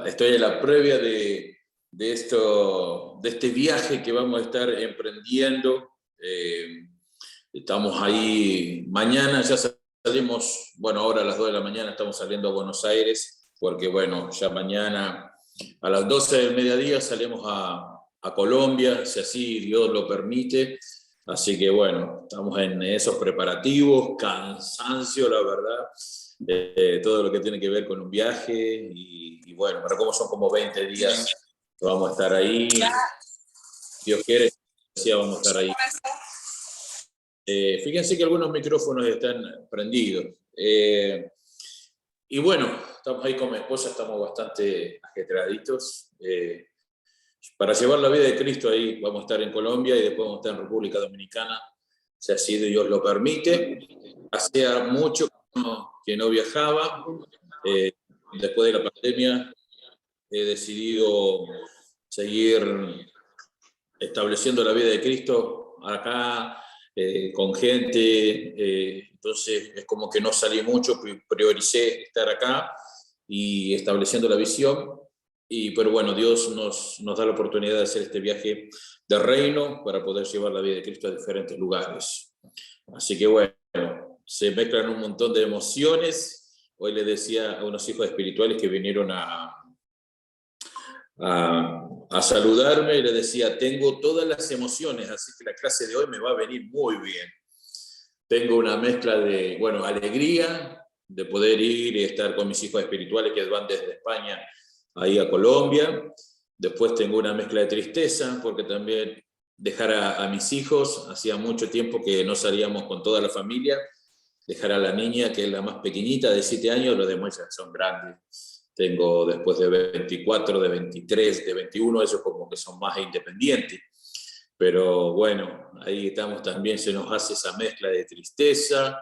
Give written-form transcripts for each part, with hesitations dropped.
estoy en la previa de este viaje que vamos a estar emprendiendo. Estamos ahí mañana, ya salimos, bueno, ahora a las 2 de la mañana estamos saliendo a Buenos Aires, porque bueno, ya mañana a las 12 del mediodía salimos a Colombia, si así Dios lo permite. Así que bueno, estamos en esos preparativos, cansancio, la verdad, todo lo que tiene que ver con un viaje y bueno, para cómo son como 20 días que vamos a estar ahí. Dios quiere, sí, vamos a estar ahí. Fíjense que algunos micrófonos están prendidos. Y bueno, estamos ahí con mi esposa, estamos bastante ajetreaditos. Para llevar la vida de Cristo ahí vamos a estar en Colombia y después vamos a estar en República Dominicana, si así Dios lo permite. Hacía mucho que no viajaba. Después de la pandemia he decidido seguir estableciendo la vida de Cristo acá, con gente, entonces es como que no salí mucho, prioricé estar acá y estableciendo la visión, pero bueno, Dios nos da la oportunidad de hacer este viaje de reino para poder llevar la vida de Cristo a diferentes lugares. Así que bueno, se mezclan un montón de emociones. Hoy le decía a unos hijos espirituales que vinieron a saludarme y le decía, tengo todas las emociones, así que la clase de hoy me va a venir muy bien. Tengo una mezcla de, bueno, alegría de poder ir y estar con mis hijos espirituales que van desde España ahí a Colombia. Después tengo una mezcla de tristeza porque también dejar a mis hijos, hacía mucho tiempo que no salíamos con toda la familia, dejar a la niña que es la más pequeñita de 7 años, los demás ya son grandes. Tengo después de 24, de 23, de 21, esos como que son más independientes. Pero bueno, ahí estamos también, se nos hace esa mezcla de tristeza,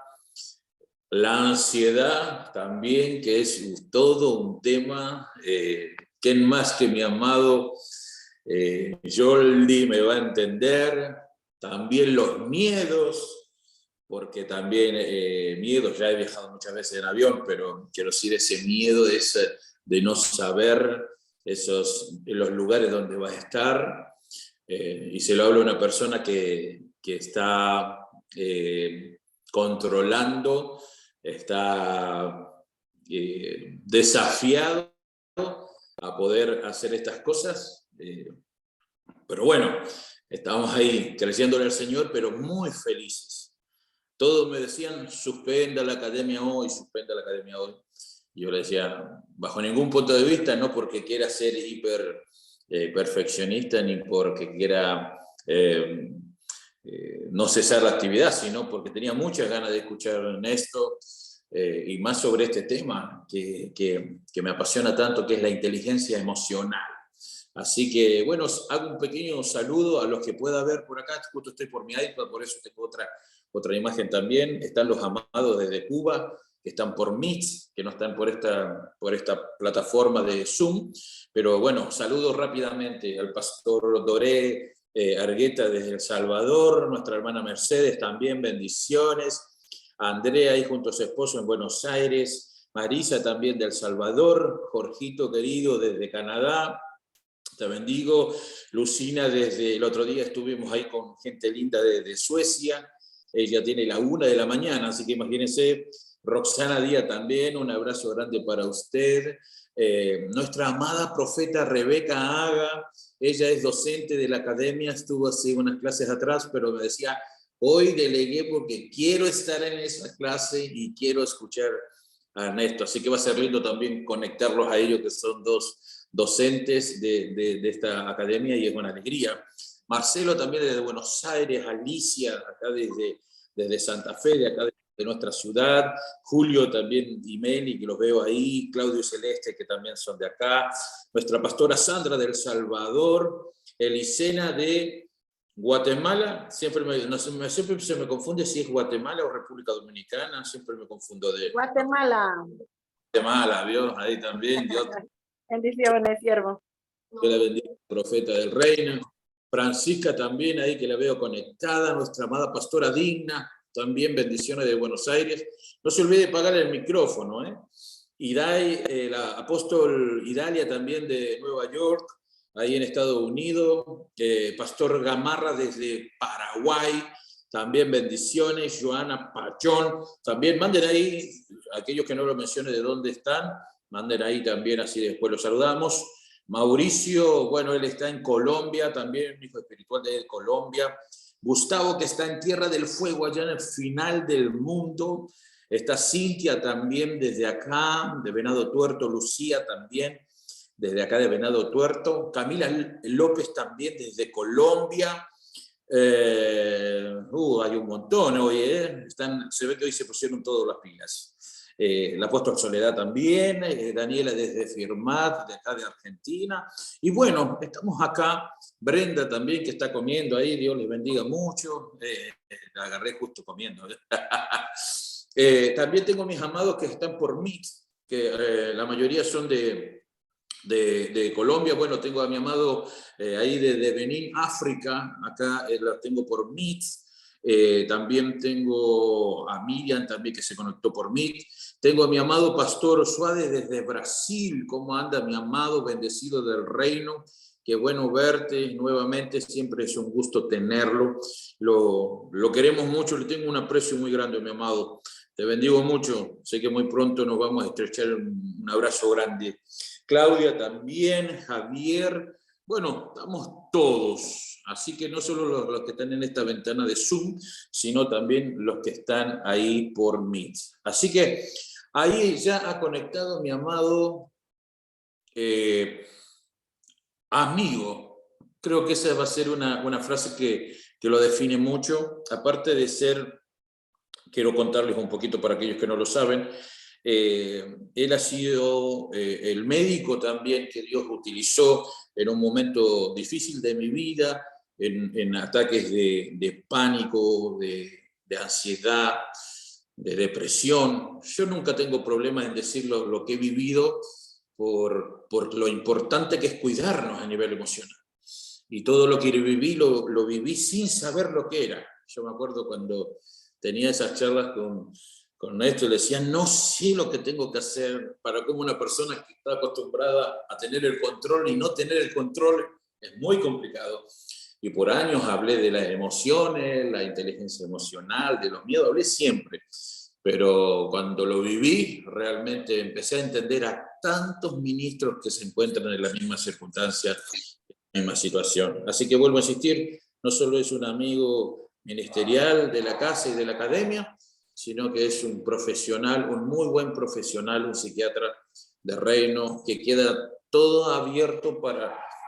la ansiedad también, que es todo un tema. ¿Quién más que mi amado Jordi me va a entender? También los miedos, porque también miedos, ya he viajado muchas veces en avión, pero quiero decir ese miedo de no saber los lugares donde vas a estar. Y se lo hablo a una persona que está controlando, está desafiado a poder hacer estas cosas. Pero bueno, estamos ahí creyéndole al Señor, pero muy felices. Todos me decían, suspenda la academia hoy, suspenda la academia hoy. Y yo le decía, bajo ningún punto de vista, no porque quiera ser hiper perfeccionista, ni porque quiera no cesar la actividad, sino porque tenía muchas ganas de escuchar esto, y más sobre este tema que me apasiona tanto, que es la inteligencia emocional. Así que, bueno, hago un pequeño saludo a los que pueda ver por acá. Justo estoy por mi iPad, por eso tengo otra imagen también. Están los amados desde Cuba, que están por Meet, que no están por esta plataforma de Zoom. Pero bueno, saludo rápidamente al pastor Doré Argueta desde El Salvador, nuestra hermana Mercedes también, bendiciones. A Andrea ahí junto a su esposo en Buenos Aires. Marisa también de El Salvador. Jorgito querido desde Canadá. Te bendigo. Lucina, desde el otro día estuvimos ahí con gente linda de Suecia. Ella tiene la 1 de la mañana, así que imagínense. Roxana Díaz también, un abrazo grande para usted. Nuestra amada profeta Rebeca Haga, ella es docente de la academia, estuvo hace unas clases atrás, pero me decía, hoy delegué porque quiero estar en esa clase y quiero escuchar a Ernesto. Así que va a ser lindo también conectarlos a ellos, que son dos docentes de esta academia, y es una alegría. Marcelo también desde Buenos Aires, Alicia acá desde Santa Fe, de acá de nuestra ciudad, Julio también y Meli, que los veo ahí, Claudio y Celeste, que también son de acá, nuestra pastora Sandra del Salvador, Elisena de Guatemala, siempre se me confunde si es Guatemala o República Dominicana, siempre me confundo de Guatemala. Guatemala, ¿vio? Ahí también, Dios. Bendiciones, siervo. Que la bendiga, profeta del reino. Francisca también, ahí que la veo conectada, nuestra amada pastora Digna, también bendiciones de Buenos Aires. No se olvide pagar el micrófono, ¿eh? El apóstol Idalia también de Nueva York, ahí en Estados Unidos, Pastor Gamarra desde Paraguay, también bendiciones, Joana Pachón, también manden ahí, aquellos que no lo mencionen de dónde están, manden ahí también, así después los saludamos. Mauricio, bueno, él está en Colombia, también un hijo espiritual de Colombia. Gustavo, que está en Tierra del Fuego, allá en el final del mundo. Está Cintia también desde acá, de Venado Tuerto. Lucía también, desde acá de Venado Tuerto. Camila López también desde Colombia. Hay un montón hoy, se ve que hoy se pusieron todas las pilas. La apóstol Soledad también, Daniela desde Firmat, de acá de Argentina. Y bueno, estamos acá, Brenda también, que está comiendo ahí, Dios les bendiga mucho. La agarré justo comiendo. También tengo mis amados que están por Meet, que la mayoría son de Colombia. Bueno, tengo a mi amado ahí de Benín, África, acá la tengo por Meet. También tengo a Miriam también que se conectó por Meet. Tengo a mi amado Pastor Suárez desde Brasil. ¿Cómo anda mi amado bendecido del reino? Qué bueno verte nuevamente, siempre es un gusto tenerlo. Lo queremos mucho, le tengo un aprecio muy grande, mi amado. Te bendigo mucho, sé que muy pronto nos vamos a estrechar un abrazo grande. Claudia también, Javier, bueno, estamos todos, así que no solo los que están en esta ventana de Zoom, sino también los que están ahí por Meet. Así que ahí ya ha conectado mi amado amigo. Creo que esa va a ser una frase que lo define mucho, aparte de ser, quiero contarles un poquito para aquellos que no lo saben, él ha sido el médico también que Dios utilizó en un momento difícil de mi vida, en ataques de pánico, de ansiedad, de depresión. Yo nunca tengo problema en decir lo que he vivido por lo importante que es cuidarnos a nivel emocional. Y todo lo que viví, lo viví sin saber lo que era. Yo me acuerdo cuando tenía esas charlas con Néstor, le decía, no sé lo que tengo que hacer para como una persona que está acostumbrada a tener el control y no tener el control es muy complicado. Y por años hablé de las emociones, la inteligencia emocional, de los miedos, hablé siempre. Pero cuando lo viví, realmente empecé a entender a tantos ministros que se encuentran en la misma circunstancia, misma situación. Así que vuelvo a insistir, no solo es un amigo ministerial de la casa y de la academia, sino que es un profesional, un muy buen profesional, un psiquiatra de reino, que queda todo abierto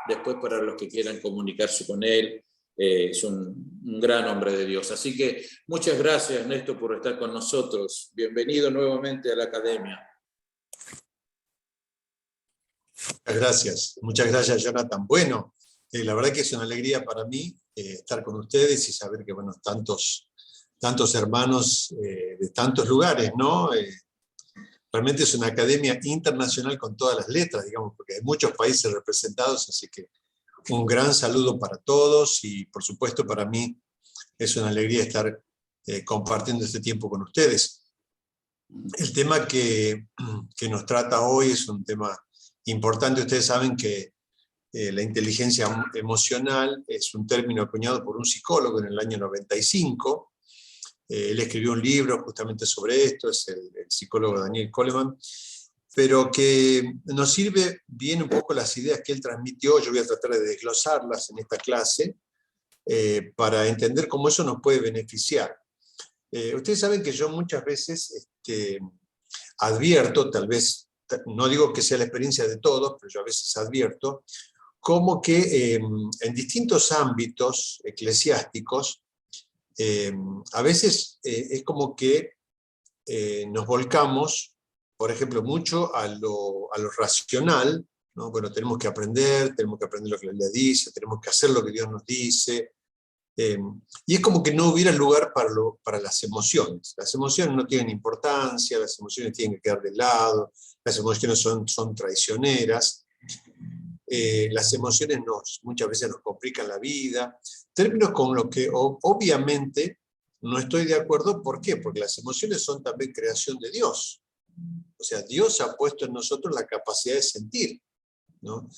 después para los que quieran comunicarse con él. Es un gran hombre de Dios. Así que muchas gracias, Néstor, por estar con nosotros. Bienvenido nuevamente a la academia. Muchas gracias, Jonathan. Bueno, la verdad que es una alegría para mí estar con ustedes y saber que, bueno, tantos hermanos de tantos lugares, ¿no? Realmente es una academia internacional con todas las letras, digamos, porque hay muchos países representados, así que un gran saludo para todos y, por supuesto, para mí es una alegría estar compartiendo este tiempo con ustedes. El tema que nos trata hoy es un tema importante. Ustedes saben que la inteligencia emocional es un término acuñado por un psicólogo en el año 95. Él escribió un libro justamente sobre esto, es el psicólogo Daniel Coleman, pero que nos sirve bien un poco las ideas que él transmitió. Yo voy a tratar de desglosarlas en esta clase para entender cómo eso nos puede beneficiar. Ustedes saben que yo muchas veces advierto, tal vez, no digo que sea la experiencia de todos, pero yo a veces advierto, como que en distintos ámbitos eclesiásticos, a veces es como que nos volcamos, por ejemplo, mucho a lo racional, ¿no? Bueno, tenemos que aprender lo que la Biblia dice, tenemos que hacer lo que Dios nos dice, y es como que no hubiera lugar para las emociones. Las emociones no tienen importancia, las emociones tienen que quedar de lado, las emociones son traicioneras, las emociones muchas veces nos complican la vida, términos con lo que obviamente no estoy de acuerdo. ¿Por qué? Porque las emociones son también creación de Dios. O sea, Dios ha puesto en nosotros la capacidad de sentir, ¿no?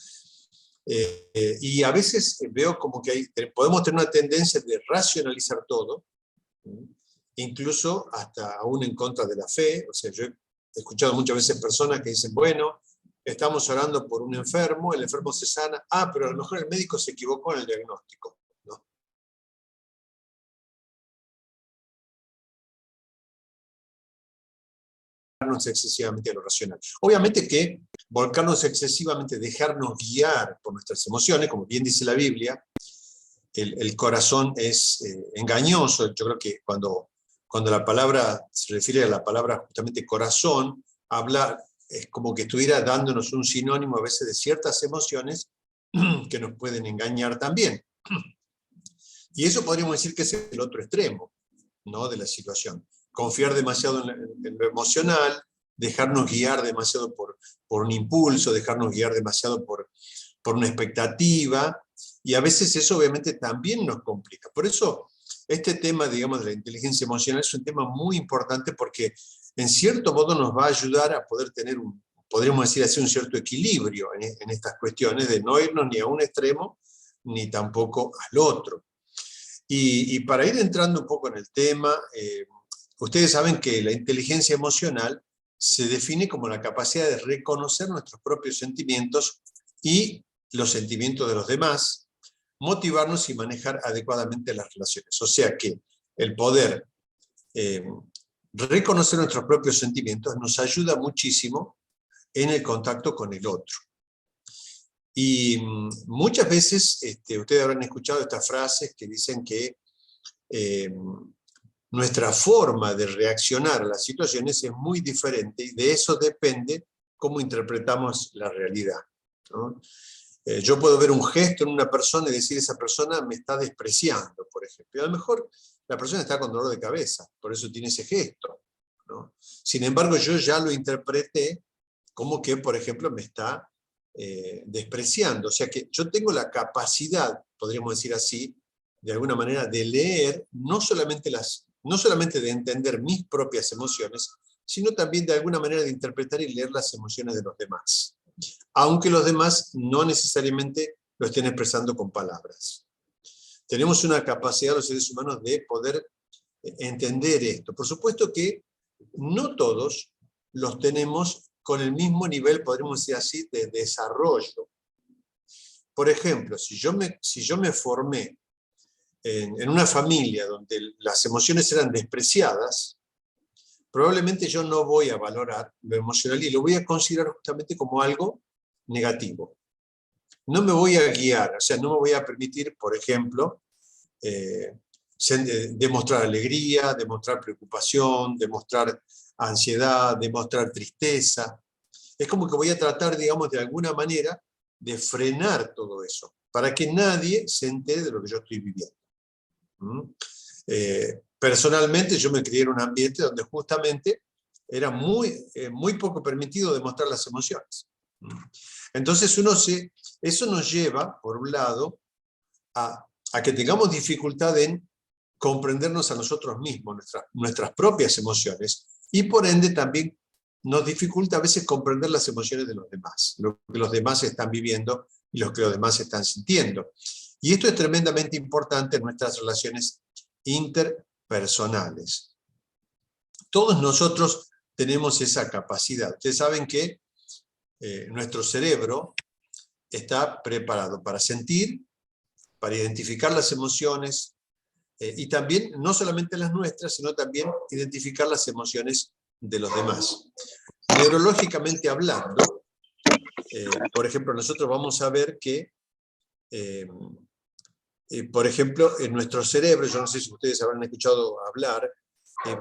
Y a veces veo como que podemos tener una tendencia de racionalizar todo, ¿no? Incluso hasta aún en contra de la fe. O sea, yo he escuchado muchas veces personas que dicen, bueno, estamos orando por un enfermo, el enfermo se sana, pero a lo mejor el médico se equivocó en el diagnóstico, ¿no? Excesivamente a lo racional. Obviamente que volcarnos excesivamente, dejarnos guiar por nuestras emociones, como bien dice la Biblia, el corazón es engañoso. Yo creo que cuando la palabra se refiere a la palabra justamente corazón, es como que estuviera dándonos un sinónimo a veces de ciertas emociones que nos pueden engañar también. Y eso podríamos decir que es el otro extremo, ¿no?, de la situación. Confiar demasiado en lo emocional, dejarnos guiar demasiado por un impulso, dejarnos guiar demasiado por una expectativa, y a veces eso obviamente también nos complica. Por eso este tema, digamos, de la inteligencia emocional es un tema muy importante, porque en cierto modo nos va a ayudar a poder tener podríamos decir así, un cierto equilibrio en estas cuestiones, de no irnos ni a un extremo, ni tampoco al otro. Y para ir entrando un poco en el tema, ustedes saben que la inteligencia emocional se define como la capacidad de reconocer nuestros propios sentimientos y los sentimientos de los demás, motivarnos y manejar adecuadamente las relaciones. O sea que el poder reconocer nuestros propios sentimientos nos ayuda muchísimo en el contacto con el otro. Y muchas veces ustedes habrán escuchado estas frases que dicen que nuestra forma de reaccionar a las situaciones es muy diferente, y de eso depende cómo interpretamos la realidad, ¿no? Yo puedo ver un gesto en una persona y decir, esa persona me está despreciando, por ejemplo. Y a lo mejor la persona está con dolor de cabeza, por eso tiene ese gesto, ¿no? Sin embargo, yo ya lo interpreté como que, por ejemplo, me está despreciando. O sea que yo tengo la capacidad, podríamos decir así, de alguna manera, de leer no solamente de entender mis propias emociones, sino también de alguna manera de interpretar y leer las emociones de los demás, aunque los demás no necesariamente lo estén expresando con palabras. Tenemos una capacidad los seres humanos de poder entender esto. Por supuesto que no todos los tenemos con el mismo nivel, podríamos decir así, de desarrollo. Por ejemplo, si yo me formé en una familia donde las emociones eran despreciadas, probablemente yo no voy a valorar lo emocional y lo voy a considerar justamente como algo negativo. No me voy a guiar, o sea, no me voy a permitir, por ejemplo, demostrar alegría, demostrar preocupación, demostrar ansiedad, demostrar tristeza. Es como que voy a tratar, digamos, de alguna manera de frenar todo eso, para que nadie se entere de lo que yo estoy viviendo. Personalmente yo me crié en un ambiente donde justamente era muy poco permitido demostrar las emociones. Entonces eso nos lleva, por un lado, a que tengamos dificultad en comprendernos a nosotros mismos, nuestras propias emociones, y por ende también nos dificulta a veces comprender las emociones de los demás, lo que los demás están viviendo y lo que los demás están sintiendo. Y esto es tremendamente importante en nuestras relaciones interpersonales. Todos nosotros tenemos esa capacidad. Ustedes saben que nuestro cerebro está preparado para sentir, para identificar las emociones, y también, no solamente las nuestras, sino también identificar las emociones de los demás. Neurológicamente hablando, por ejemplo, nosotros vamos a ver que, por ejemplo, en nuestro cerebro, yo no sé si ustedes habrán escuchado hablar,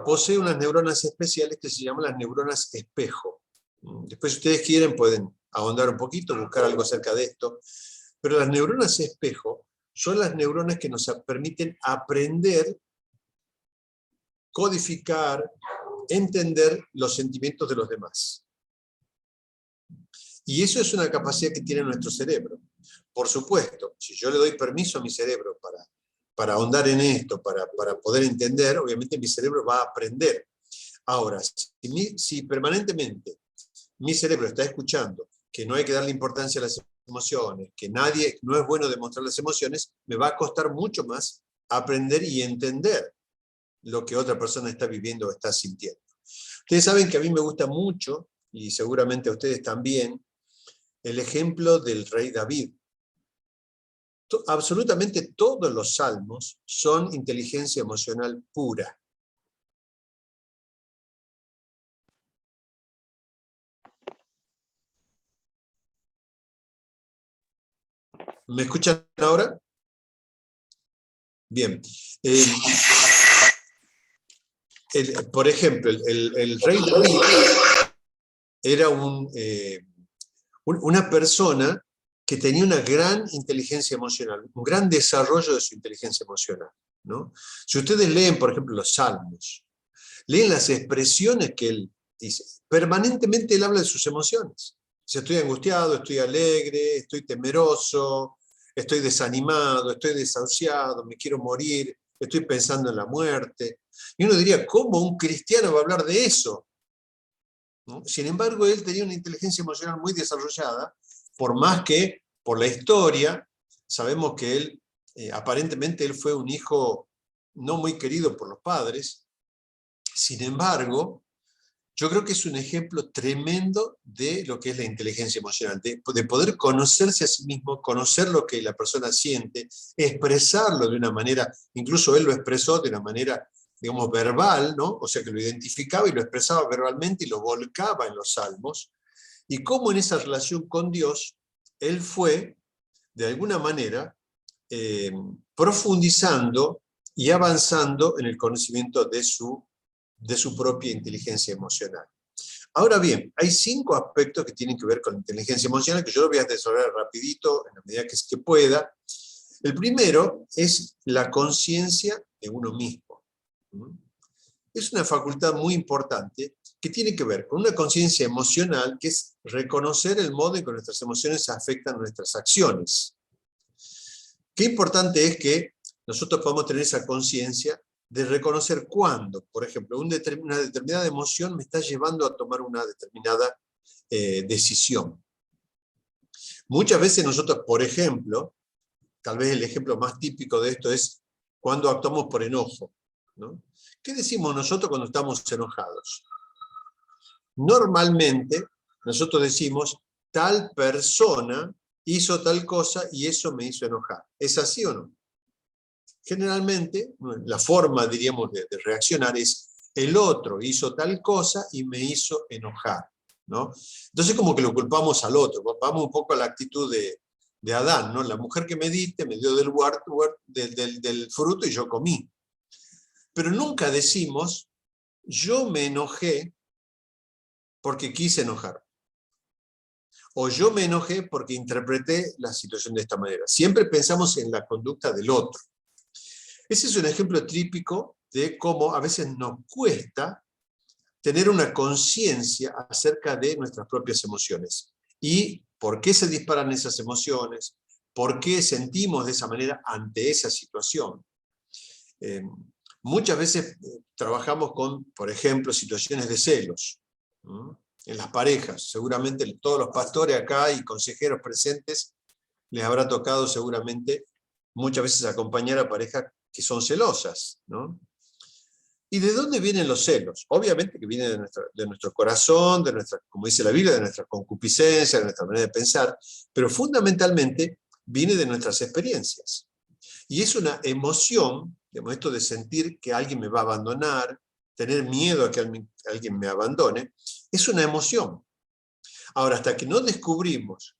posee unas neuronas especiales que se llaman las neuronas espejo. Después, si ustedes quieren, pueden ahondar un poquito, buscar algo acerca de esto. Pero las neuronas espejo son las neuronas que nos permiten aprender, codificar, entender los sentimientos de los demás. Y eso es una capacidad que tiene nuestro cerebro. Por supuesto, si yo le doy permiso a mi cerebro para para ahondar en esto, para poder entender, obviamente mi cerebro va a aprender. Ahora, si permanentemente mi cerebro está escuchando que no hay que darle importancia a las emociones, que no es bueno demostrar las emociones, me va a costar mucho más aprender y entender lo que otra persona está viviendo o está sintiendo. Ustedes saben que a mí me gusta mucho, y seguramente a ustedes también, el ejemplo del rey David. Absolutamente todos los salmos son inteligencia emocional pura. ¿Me escuchan ahora? Bien. Por ejemplo, el rey David era una persona que tenía una gran inteligencia emocional, un gran desarrollo de su inteligencia emocional, ¿no? Si ustedes leen, por ejemplo, los salmos, leen las expresiones que él dice, permanentemente él habla de sus emociones. Si estoy angustiado, estoy alegre, estoy temeroso, estoy desanimado, estoy desahuciado, me quiero morir, estoy pensando en la muerte. Y uno diría, ¿cómo un cristiano va a hablar de eso? ¿No? Sin embargo, él tenía una inteligencia emocional muy desarrollada, por más que por la historia sabemos que él, aparentemente él fue un hijo no muy querido por los padres. Sin embargo, yo creo que es un ejemplo tremendo de lo que es la inteligencia emocional, de poder conocerse a sí mismo, conocer lo que la persona siente, expresarlo de una manera, incluso él lo expresó de una manera, digamos, verbal, ¿no? O sea que lo identificaba y lo expresaba verbalmente y lo volcaba en los salmos, y cómo en esa relación con Dios, él fue, de alguna manera, profundizando y avanzando en el conocimiento de su propia inteligencia emocional. Ahora bien, hay 5 aspectos que tienen que ver con la inteligencia emocional, que yo lo voy a desarrollar rapidito, en la medida que pueda. El primero es la conciencia de uno mismo. Es una facultad muy importante que tiene que ver con una conciencia emocional, que es reconocer el modo en que nuestras emociones afectan nuestras acciones. Qué importante es que nosotros podamos tener esa conciencia de reconocer cuándo, por ejemplo, una determinada emoción me está llevando a tomar una determinada decisión. Muchas veces nosotros, por ejemplo, tal vez el ejemplo más típico de esto es cuando actuamos por enojo, ¿no? ¿Qué decimos nosotros cuando estamos enojados? Normalmente nosotros decimos, tal persona hizo tal cosa y eso me hizo enojar. ¿Es así o no? Generalmente, la forma, diríamos, de reaccionar es, el otro hizo tal cosa y me hizo enojar, ¿no? Entonces como que lo culpamos al otro, vamos un poco a la actitud de Adán, ¿no? La mujer que me diste me dio del fruto y yo comí. Pero nunca decimos, yo me enojé porque quise enojar. O yo me enojé porque interpreté la situación de esta manera. Siempre pensamos en la conducta del otro. Ese es un ejemplo típico de cómo a veces nos cuesta tener una conciencia acerca de nuestras propias emociones. Y por qué se disparan esas emociones, por qué sentimos de esa manera ante esa situación. Muchas veces trabajamos con, por ejemplo, situaciones de celos. En las parejas, seguramente todos los pastores acá y consejeros presentes les habrá tocado seguramente muchas veces acompañar a parejas que son celosas, ¿no? ¿Y de dónde vienen los celos? Obviamente que vienen de nuestro corazón, de nuestra, como dice la Biblia, de nuestra concupiscencia, de nuestra manera de pensar, pero fundamentalmente viene de nuestras experiencias. Y es una emoción, digamos, esto de sentir que alguien me va a abandonar, tener miedo a que alguien me abandone, es una emoción. Ahora, hasta que no descubrimos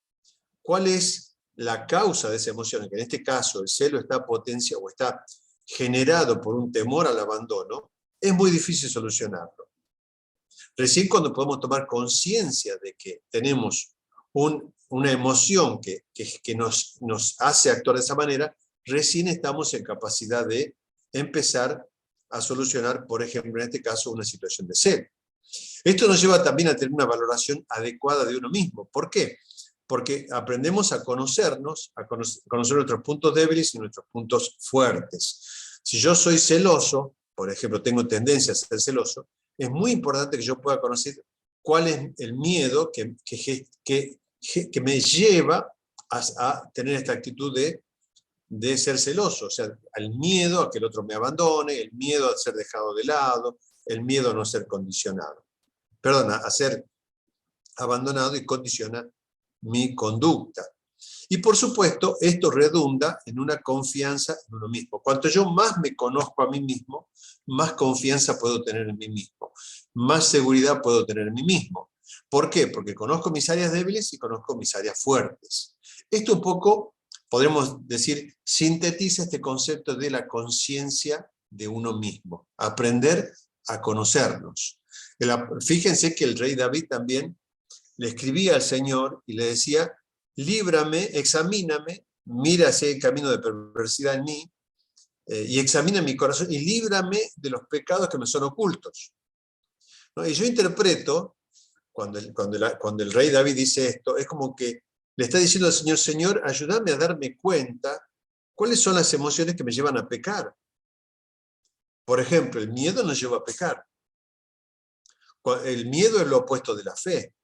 cuál es la causa de esa emoción, que en este caso el celo está potenciado o está generado por un temor al abandono, es muy difícil solucionarlo. Recién cuando podemos tomar conciencia de que tenemos una emoción que nos hace actuar de esa manera, recién estamos en capacidad de empezar a solucionar, por ejemplo, en este caso, una situación de celo. Esto nos lleva también a tener una valoración adecuada de uno mismo. ¿Por qué? porque aprendemos a conocernos, conocer nuestros puntos débiles y nuestros puntos fuertes. Si yo soy celoso, por ejemplo, tengo tendencia a ser celoso, es muy importante que yo pueda conocer cuál es el miedo que me lleva a tener esta actitud de ser celoso, o sea, al miedo a que el otro me abandone, el miedo a ser dejado de lado, el miedo a no ser condicionado. Perdón, a ser abandonado y condiciona mi conducta. Y por supuesto, esto redunda en una confianza en uno mismo. Cuanto yo más me conozco a mí mismo, más confianza puedo tener en mí mismo, más seguridad puedo tener en mí mismo. ¿Por qué? Porque conozco mis áreas débiles y conozco mis áreas fuertes. Esto un poco, podremos decir, sintetiza este concepto de la conciencia de uno mismo, aprender a conocernos. Fíjense que el rey David también le escribía al Señor y le decía: líbrame, examíname, mira si hay camino de perversidad en mí, y examina mi corazón y líbrame de los pecados que me son ocultos. ¿No? Y yo interpreto, cuando el rey David dice esto, es como que le está diciendo al Señor: Señor, ayúdame a darme cuenta cuáles son las emociones que me llevan a pecar. Por ejemplo, el miedo nos lleva a pecar. El miedo es lo opuesto de la fe.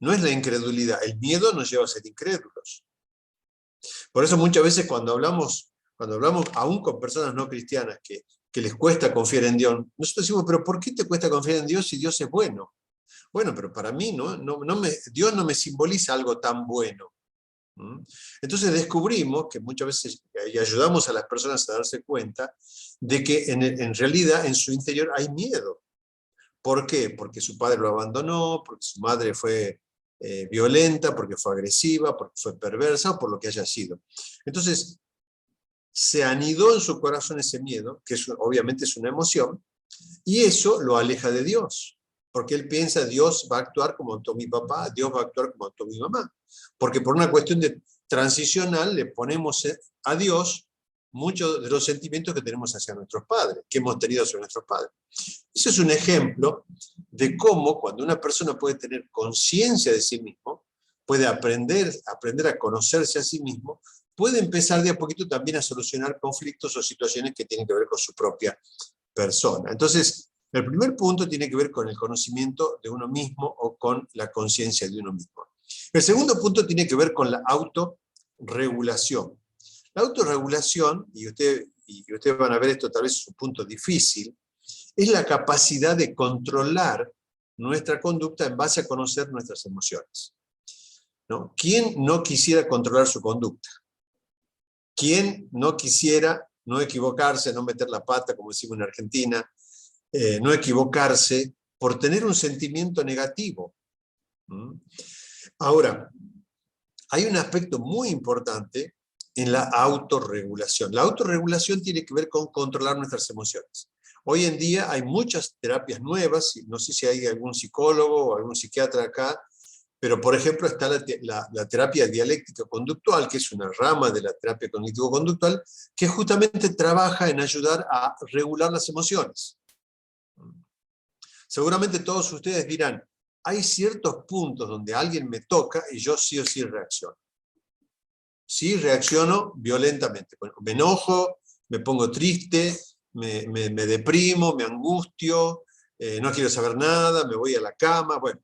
No es la incredulidad, el miedo nos lleva a ser incrédulos. Por eso muchas veces cuando hablamos aún con personas no cristianas que les cuesta confiar en Dios, nosotros decimos: pero ¿por qué te cuesta confiar en Dios si Dios es bueno? Bueno, pero para mí Dios no me simboliza algo tan bueno. Entonces descubrimos que muchas veces, y ayudamos a las personas a darse cuenta de que en realidad en su interior hay miedo. ¿Por qué? Porque su padre lo abandonó, porque su madre fue violenta, porque fue agresiva, porque fue perversa, o por lo que haya sido. Entonces, se anidó en su corazón ese miedo, que obviamente es una emoción, y eso lo aleja de Dios. Porque él piensa: Dios va a actuar como actuó mi papá, Dios va a actuar como actuó mi mamá. Porque por una cuestión transicional le ponemos a Dios muchos de los sentimientos que tenemos hacia nuestros padres, que hemos tenido hacia nuestros padres. Eso es un ejemplo de cómo cuando una persona puede tener conciencia de sí mismo, puede aprender a conocerse a sí mismo, puede empezar de a poquito también a solucionar conflictos o situaciones que tienen que ver con su propia persona. Entonces, el primer punto tiene que ver con el conocimiento de uno mismo o con la conciencia de uno mismo. El segundo punto tiene que ver con la autorregulación. La autorregulación, y ustedes van a ver esto, tal vez es un punto difícil, es la capacidad de controlar nuestra conducta en base a conocer nuestras emociones. ¿No? ¿Quién no quisiera controlar su conducta? ¿Quién no quisiera no equivocarse, no meter la pata, como decimos en Argentina, no equivocarse por tener un sentimiento negativo? Ahora, hay un aspecto muy importante en la autorregulación. La autorregulación tiene que ver con controlar nuestras emociones. Hoy en día hay muchas terapias nuevas, no sé si hay algún psicólogo o algún psiquiatra acá, pero por ejemplo está la terapia dialéctica conductual, que es una rama de la terapia cognitivo-conductual, que justamente trabaja en ayudar a regular las emociones. Seguramente todos ustedes dirán: hay ciertos puntos donde alguien me toca y yo sí o sí reacciono. Sí, reacciono violentamente. Me enojo, me pongo triste, me deprimo, me angustio, no quiero saber nada, me voy a la cama. Bueno,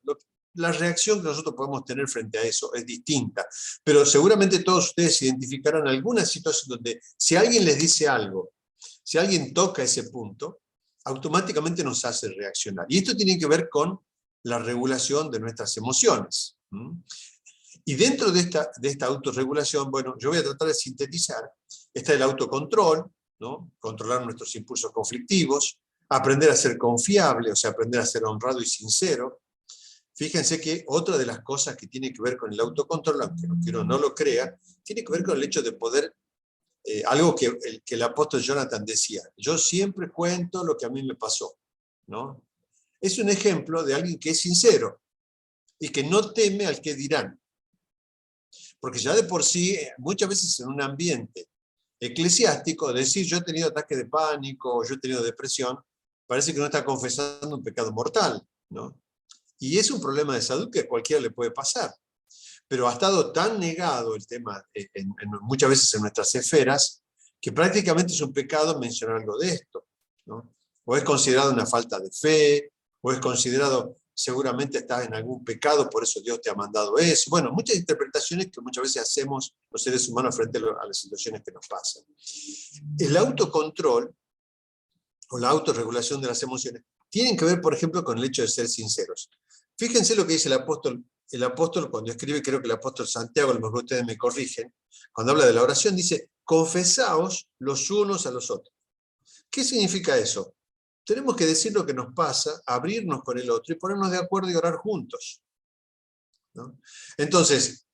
la reacción que nosotros podemos tener frente a eso es distinta. Pero seguramente todos ustedes identificarán alguna situación donde si alguien les dice algo, si alguien toca ese punto, automáticamente nos hace reaccionar. Y esto tiene que ver con la regulación de nuestras emociones. Y dentro de esta autorregulación, bueno, yo voy a tratar de sintetizar. Está el autocontrol, ¿no? Controlar nuestros impulsos conflictivos, aprender a ser confiable, o sea, aprender a ser honrado y sincero. Fíjense que otra de las cosas que tiene que ver con el autocontrol, aunque uno no lo crea, tiene que ver con el hecho de poder, algo que el apóstol Jonathan decía: yo siempre cuento lo que a mí me pasó, ¿no? Es un ejemplo de alguien que es sincero y que no teme al que dirán. Porque ya de por sí, muchas veces en un ambiente eclesiástico, decir yo he tenido ataque de pánico, yo he tenido depresión, parece que no está confesando un pecado mortal, ¿no? Y es un problema de salud que a cualquiera le puede pasar. Pero ha estado tan negado el tema muchas veces en nuestras esferas que prácticamente es un pecado mencionar algo de esto, ¿no? O es considerado una falta de fe, o es considerado seguramente estás en algún pecado, por eso Dios te ha mandado eso. Bueno, muchas interpretaciones que muchas veces hacemos los seres humanos frente a las situaciones que nos pasan. El autocontrol o la autorregulación de las emociones tienen que ver, por ejemplo, con el hecho de ser sinceros. Fíjense lo que dice el apóstol cuando escribe, creo que el apóstol Santiago, a lo mejor ustedes me corrigen, cuando habla de la oración, dice, confesaos los unos a los otros. ¿Qué significa eso? Tenemos que decir lo que nos pasa, abrirnos con el otro y ponernos de acuerdo y orar juntos, ¿no? Entonces,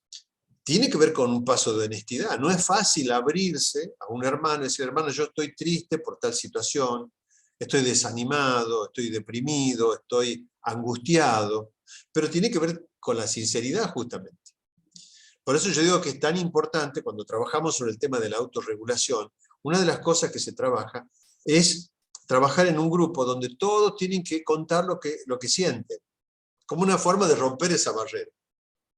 tiene que ver con un paso de honestidad. No es fácil abrirse a un hermano y decir, hermano, yo estoy triste por tal situación, estoy desanimado, estoy deprimido, estoy angustiado, pero tiene que ver con la sinceridad justamente. Por eso yo digo que es tan importante cuando trabajamos sobre el tema de la autorregulación, una de las cosas que se trabaja es trabajar en un grupo donde todos tienen que contar lo que sienten, como una forma de romper esa barrera,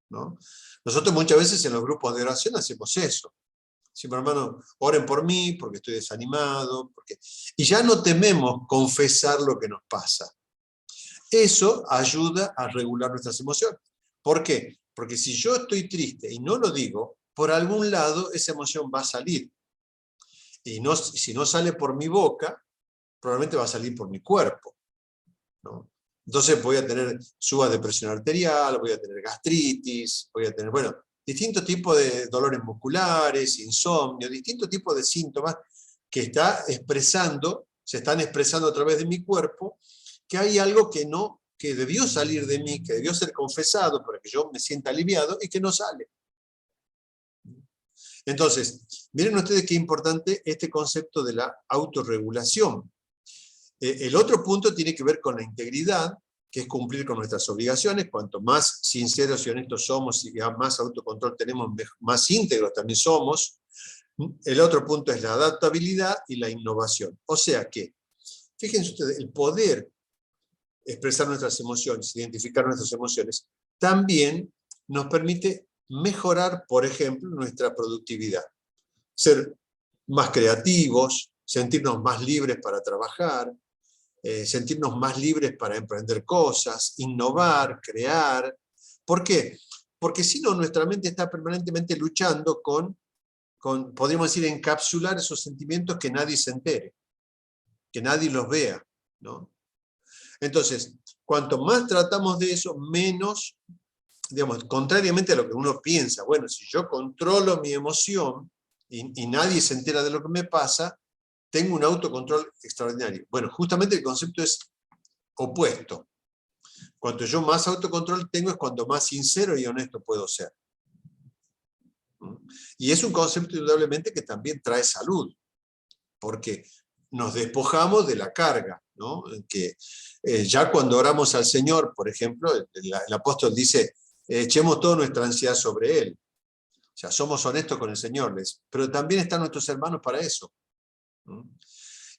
¿no? Nosotros muchas veces en los grupos de oración hacemos eso. Decimos, hermano, oren por mí porque estoy desanimado, y ya no tememos confesar lo que nos pasa. Eso ayuda a regular nuestras emociones. ¿Por qué? Porque si yo estoy triste y no lo digo, por algún lado esa emoción va a salir. Y si no sale por mi boca, probablemente va a salir por mi cuerpo, ¿no? Entonces voy a tener subas de presión arterial, voy a tener gastritis, voy a tener, bueno, distintos tipos de dolores musculares, insomnio, distintos tipos de síntomas que se están expresando a través de mi cuerpo, que hay algo que debió salir de mí, que debió ser confesado para que yo me sienta aliviado y que no sale. Entonces, miren ustedes qué importante este concepto de la autorregulación. El otro punto tiene que ver con la integridad, que es cumplir con nuestras obligaciones. Cuanto más sinceros y honestos somos y más autocontrol tenemos, más íntegros también somos. El otro punto es la adaptabilidad y la innovación. O sea que, fíjense ustedes, el poder expresar nuestras emociones, identificar nuestras emociones, también nos permite mejorar, por ejemplo, nuestra productividad. Ser más creativos, sentirnos más libres para trabajar, sentirnos más libres para emprender cosas, innovar, crear. ¿Por qué? Porque si no, nuestra mente está permanentemente luchando con, podríamos decir, encapsular esos sentimientos que nadie se entere, que nadie los vea, ¿no? Entonces, cuanto más tratamos de eso, menos, digamos, contrariamente a lo que uno piensa, bueno, si yo controlo mi emoción y nadie se entera de lo que me pasa, tengo un autocontrol extraordinario. Bueno, justamente el concepto es opuesto. Cuanto yo más autocontrol tengo es cuanto más sincero y honesto puedo ser. Y es un concepto indudablemente que también trae salud, porque nos despojamos de la carga, ¿no? Que ya cuando oramos al Señor, por ejemplo, el apóstol dice, echemos toda nuestra ansiedad sobre Él. O sea, somos honestos con el Señor, pero también están nuestros hermanos para eso.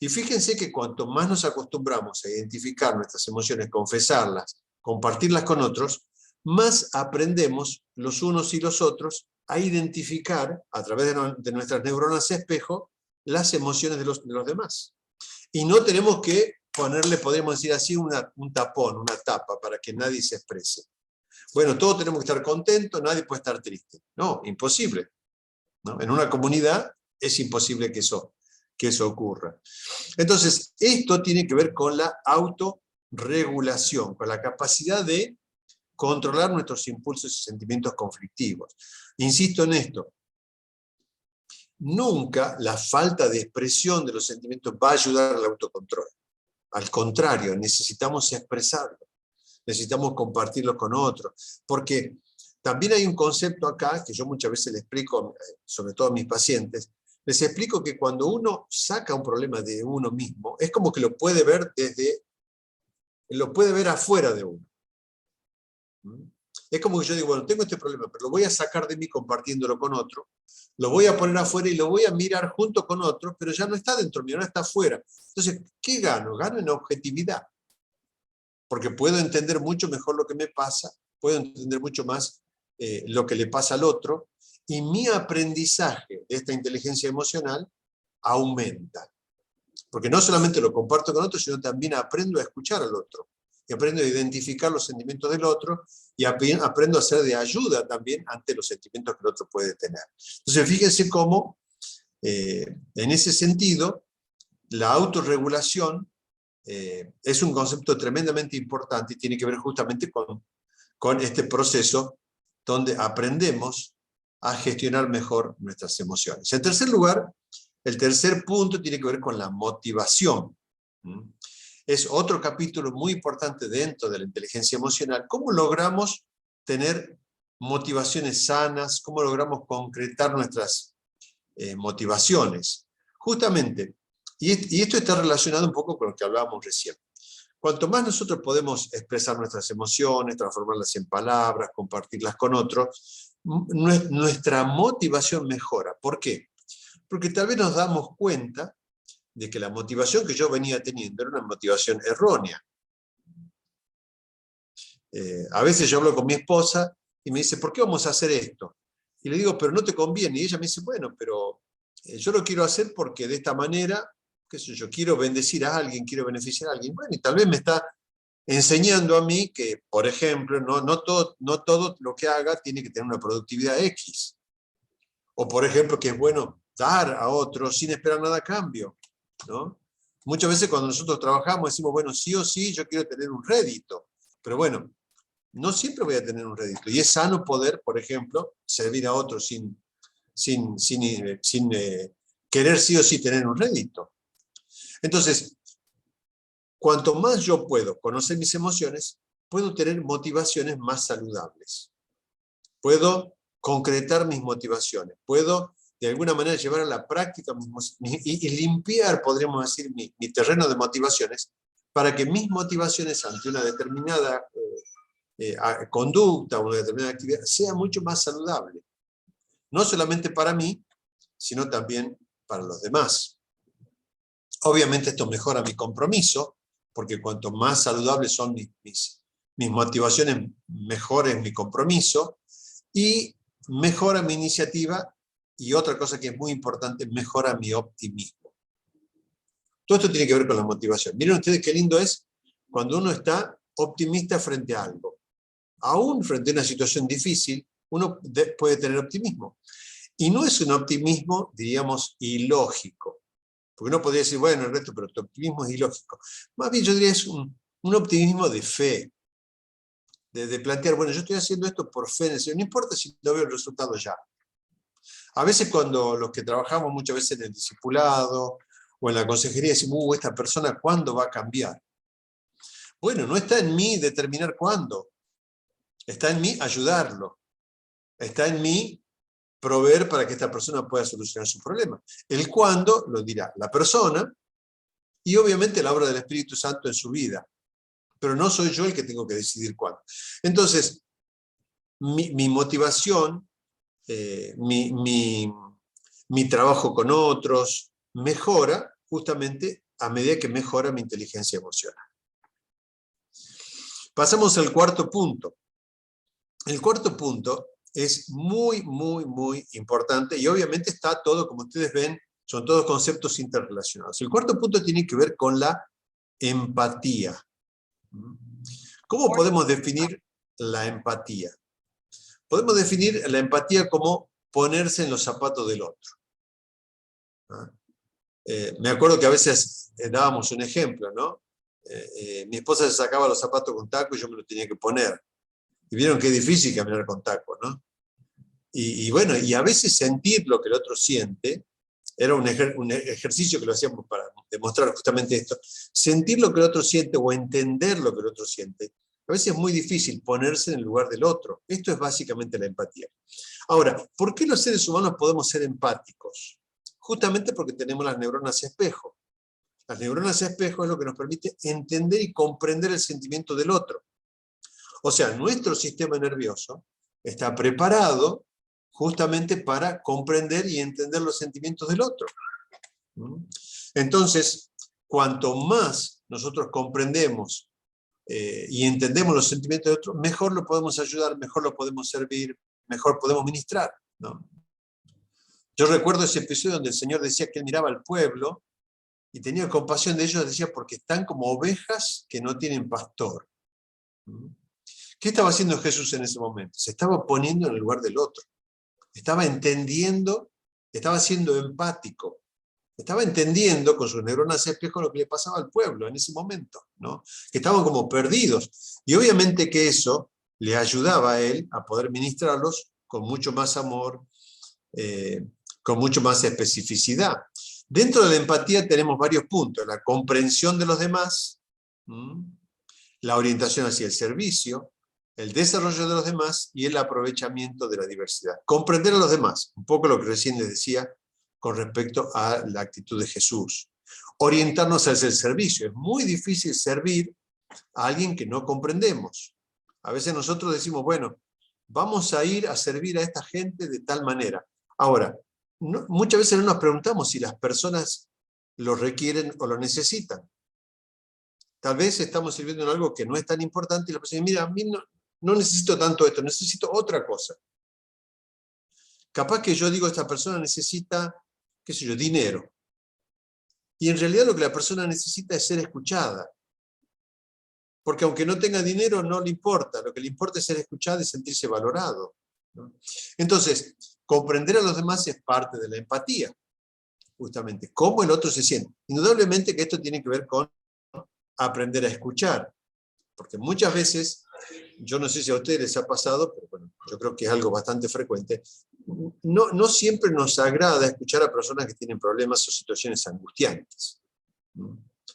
Y fíjense que cuanto más nos acostumbramos a identificar nuestras emociones, confesarlas, compartirlas con otros, más aprendemos los unos y los otros a identificar, a través de nuestras neuronas espejo, las emociones de los demás. Y no tenemos que ponerle, podríamos decir así, un tapón, una tapa, para que nadie se exprese. Bueno, todos tenemos que estar contentos, nadie puede estar triste. No, imposible, ¿no? En una comunidad es imposible que eso ocurra. Entonces, esto tiene que ver con la autorregulación, con la capacidad de controlar nuestros impulsos y sentimientos conflictivos. Insisto en esto, nunca la falta de expresión de los sentimientos va a ayudar al autocontrol. Al contrario, necesitamos expresarlo, necesitamos compartirlo con otros, porque también hay un concepto acá que yo muchas veces le explico, sobre todo a mis pacientes, les explico que cuando uno saca un problema de uno mismo, es como que lo puede ver afuera de uno. Es como que yo digo, bueno, tengo este problema, pero lo voy a sacar de mí compartiéndolo con otro, lo voy a poner afuera y lo voy a mirar junto con otros, pero ya no está dentro mío, no está afuera. Entonces, ¿qué gano? Gano en objetividad, porque puedo entender mucho mejor lo que me pasa, puedo entender mucho más lo que le pasa al otro, y mi aprendizaje de esta inteligencia emocional aumenta. Porque no solamente lo comparto con otros, sino también aprendo a escuchar al otro, y aprendo a identificar los sentimientos del otro, y aprendo a ser de ayuda también ante los sentimientos que el otro puede tener. Entonces, fíjense cómo, en ese sentido, la autorregulación es un concepto tremendamente importante y tiene que ver justamente con este proceso donde aprendemos a gestionar mejor nuestras emociones. En tercer lugar, el tercer punto tiene que ver con la motivación. Es otro capítulo muy importante dentro de la inteligencia emocional. ¿Cómo logramos tener motivaciones sanas? ¿Cómo logramos concretar nuestras motivaciones? Justamente, y esto está relacionado un poco con lo que hablábamos recién. Cuanto más nosotros podemos expresar nuestras emociones, transformarlas en palabras, compartirlas con otros, nuestra motivación mejora. ¿Por qué? Porque tal vez nos damos cuenta de que la motivación que yo venía teniendo era una motivación errónea. A veces yo hablo con mi esposa y me dice, ¿por qué vamos a hacer esto? Y le digo, pero no te conviene. Y ella me dice, bueno, pero yo lo quiero hacer porque de esta manera, qué sé yo, quiero bendecir a alguien, quiero beneficiar a alguien. Bueno, y tal vez me está enseñando a mí que, por ejemplo, no todo lo que haga tiene que tener una productividad X. O, por ejemplo, que es bueno dar a otros sin esperar nada a cambio, ¿no? Muchas veces cuando nosotros trabajamos decimos, bueno, sí o sí, yo quiero tener un rédito. Pero bueno, no siempre voy a tener un rédito. Y es sano poder, por ejemplo, servir a otros sin querer sí o sí tener un rédito. Entonces, cuanto más yo puedo conocer mis emociones, puedo tener motivaciones más saludables. Puedo concretar mis motivaciones. Puedo, de alguna manera, llevar a la práctica y limpiar, podríamos decir, mi terreno de motivaciones, para que mis motivaciones ante una determinada conducta, una determinada actividad, sea mucho más saludable. No solamente para mí, sino también para los demás. Obviamente esto mejora mi compromiso, porque cuanto más saludables son mis motivaciones, mejor es mi compromiso, y mejora mi iniciativa, y otra cosa que es muy importante, mejora mi optimismo. Todo esto tiene que ver con la motivación. Miren ustedes qué lindo es cuando uno está optimista frente a algo. Aún frente a una situación difícil, uno puede tener optimismo. Y no es un optimismo, diríamos, ilógico. Porque uno podría decir, bueno, el resto, pero tu optimismo es ilógico. Más bien yo diría es un optimismo de fe. De plantear, bueno, yo estoy haciendo esto por fe en el Señor, no importa si no veo el resultado ya. A veces cuando los que trabajamos muchas veces en el discipulado o en la consejería decimos, esta persona, ¿cuándo va a cambiar? Bueno, no está en mí determinar cuándo. Está en mí ayudarlo. Está en mí proveer para que esta persona pueda solucionar su problema. El cuándo lo dirá la persona y obviamente la obra del Espíritu Santo en su vida. Pero no soy yo el que tengo que decidir cuándo. Entonces, mi motivación, mi trabajo con otros, mejora justamente a medida que mejora mi inteligencia emocional. Pasamos al cuarto punto. El cuarto punto es muy, muy, muy importante y obviamente está todo, como ustedes ven, son todos conceptos interrelacionados. El cuarto punto tiene que ver con la empatía. ¿Cómo podemos definir la empatía? Podemos definir la empatía como ponerse en los zapatos del otro. Me acuerdo que a veces dábamos un ejemplo, ¿no? Mi esposa se sacaba los zapatos con taco y yo me los tenía que poner. Y vieron qué difícil caminar con taco, ¿no? Y bueno, y a veces sentir lo que el otro siente, era un ejercicio que lo hacíamos para demostrar justamente esto, sentir lo que el otro siente o entender lo que el otro siente, a veces es muy difícil ponerse en el lugar del otro. Esto es básicamente la empatía. Ahora, ¿por qué los seres humanos podemos ser empáticos? Justamente porque tenemos las neuronas espejo. Las neuronas espejo es lo que nos permite entender y comprender el sentimiento del otro. O sea, nuestro sistema nervioso está preparado justamente para comprender y entender los sentimientos del otro. Entonces, cuanto más nosotros comprendemos y entendemos los sentimientos de otros, mejor lo podemos ayudar, mejor lo podemos servir, mejor podemos ministrar, ¿no? Yo recuerdo ese episodio donde el Señor decía que Él miraba al pueblo y tenía compasión de ellos, decía, porque están como ovejas que no tienen pastor. ¿Qué estaba haciendo Jesús en ese momento? Se estaba poniendo en el lugar del otro. Estaba entendiendo, estaba siendo empático. Estaba entendiendo con sus neuronas espejo lo que le pasaba al pueblo en ese momento, ¿no? Que estaban como perdidos. Y obviamente que eso le ayudaba a él a poder ministrarlos con mucho más amor, con mucho más especificidad. Dentro de la empatía tenemos varios puntos: la comprensión de los demás, la orientación hacia el servicio, el desarrollo de los demás y el aprovechamiento de la diversidad. Comprender a los demás, un poco lo que recién les decía con respecto a la actitud de Jesús. Orientarnos hacia el servicio. Es muy difícil servir a alguien que no comprendemos. A veces nosotros decimos, bueno, vamos a ir a servir a esta gente de tal manera. Ahora, muchas veces no nos preguntamos si las personas lo requieren o lo necesitan. Tal vez estamos sirviendo en algo que no es tan importante y la persona dice, mira, a mí no necesito tanto esto, necesito otra cosa. Capaz que yo digo, esta persona necesita, qué sé yo, dinero. Y en realidad lo que la persona necesita es ser escuchada. Porque aunque no tenga dinero, no le importa. Lo que le importa es ser escuchado y sentirse valorado, ¿no? Entonces, comprender a los demás es parte de la empatía, justamente. Cómo el otro se siente. Indudablemente que esto tiene que ver con aprender a escuchar. Porque muchas veces, yo no sé si a ustedes les ha pasado, pero bueno, yo creo que es algo bastante frecuente, no siempre nos agrada escuchar a personas que tienen problemas o situaciones angustiantes.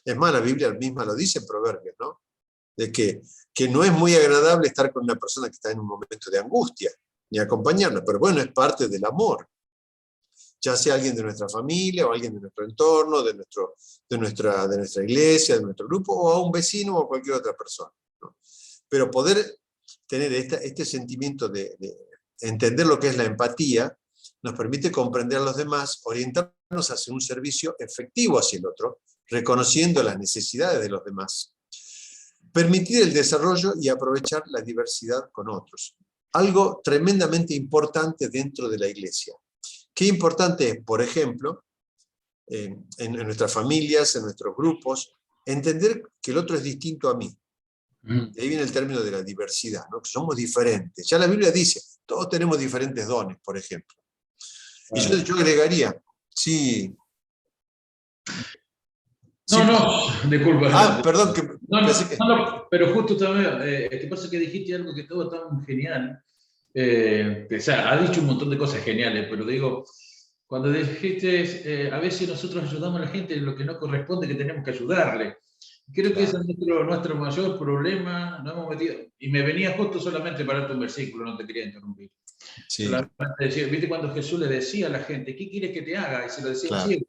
Es más, la Biblia misma lo dice en Proverbios, ¿no? De que no es muy agradable estar con una persona que está en un momento de angustia, ni acompañarla, pero bueno, es parte del amor. Ya sea alguien de nuestra familia, o alguien de nuestro entorno, de nuestra iglesia, de nuestro grupo, o a un vecino o a cualquier otra persona, ¿no? Pero poder tener este sentimiento de entender lo que es la empatía, nos permite comprender a los demás, orientarnos hacia un servicio efectivo hacia el otro, reconociendo las necesidades de los demás. Permitir el desarrollo y aprovechar la diversidad con otros. Algo tremendamente importante dentro de la iglesia. Qué importante es, por ejemplo, en nuestras familias, en nuestros grupos, entender que el otro es distinto a mí. De ahí viene el término de la diversidad, ¿no? Que somos diferentes. Ya la Biblia dice, todos tenemos diferentes dones, por ejemplo. Y yo agregaría, sí. Disculpa. Perdón. Pero justo también, te pasa que dijiste algo que estuvo tan genial. O sea, ha dicho un montón de cosas geniales, pero digo, cuando dijiste, a veces nosotros ayudamos a la gente en lo que no corresponde, que tenemos que ayudarle. Creo que ese es nuestro mayor problema. Nos hemos metido, y me venía justo solamente para tu versículo, no te quería interrumpir. Sí. Solamente decir, ¿viste cuando Jesús le decía a la gente, ¿qué quieres que te haga? Y se lo decía Claro. así.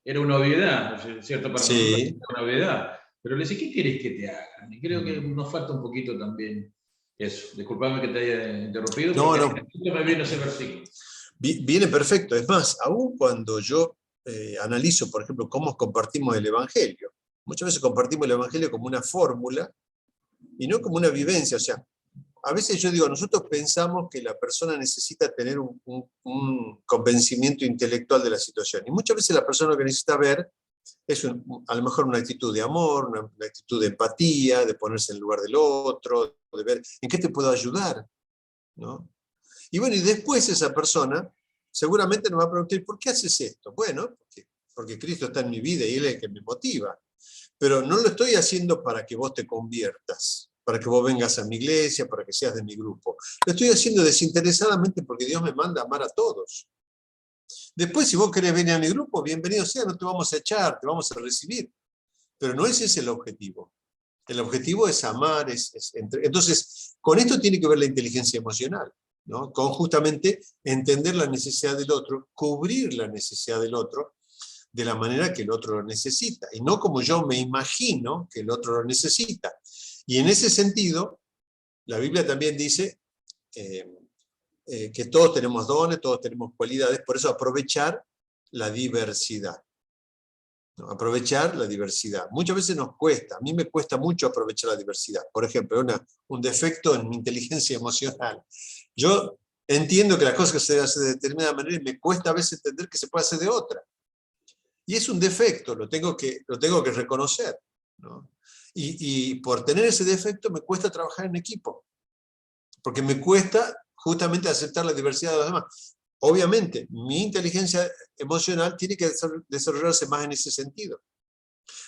Era una obviedad, ¿cierto? Para nosotros era una obviedad. Pero le decía, ¿qué quieres que te hagan? Y creo que nos falta un poquito también eso. Disculpame que te haya interrumpido, No. me viene ese versículo. Viene perfecto. Es más, aún cuando yo analizo, por ejemplo, cómo compartimos el Evangelio, muchas veces compartimos el Evangelio como una fórmula y no como una vivencia. O sea, a veces yo digo, nosotros pensamos que la persona necesita tener un convencimiento intelectual de la situación. Y muchas veces la persona lo que necesita ver es a lo mejor una actitud de amor, una actitud de empatía, de ponerse en el lugar del otro, de ver en qué te puedo ayudar, ¿no? Y bueno, y después esa persona seguramente nos va a preguntar, ¿por qué haces esto? Bueno, porque Cristo está en mi vida y Él es el que me motiva. Pero no lo estoy haciendo para que vos te conviertas, para que vos vengas a mi iglesia, para que seas de mi grupo. Lo estoy haciendo desinteresadamente porque Dios me manda a amar a todos. Después, si vos querés venir a mi grupo, bienvenido sea, no te vamos a echar, te vamos a recibir. Pero no ese es el objetivo. El objetivo es amar. Entonces, con esto tiene que ver la inteligencia emocional, ¿no? Con justamente entender la necesidad del otro, cubrir la necesidad del otro de la manera que el otro lo necesita, y no como yo me imagino que el otro lo necesita. Y en ese sentido, la Biblia también dice que todos tenemos dones, todos tenemos cualidades, por eso aprovechar la diversidad. ¿no? Aprovechar la diversidad. Muchas veces nos cuesta, a mí me cuesta mucho aprovechar la diversidad. Por ejemplo, un defecto en mi inteligencia emocional. Yo entiendo que las cosas se deben hacer de determinada manera y me cuesta a veces entender que se puede hacer de otra. Y es un defecto, lo tengo que reconocer, ¿no? Y por tener ese defecto me cuesta trabajar en equipo, porque me cuesta justamente aceptar la diversidad de los demás. Obviamente, mi inteligencia emocional tiene que desarrollarse más en ese sentido,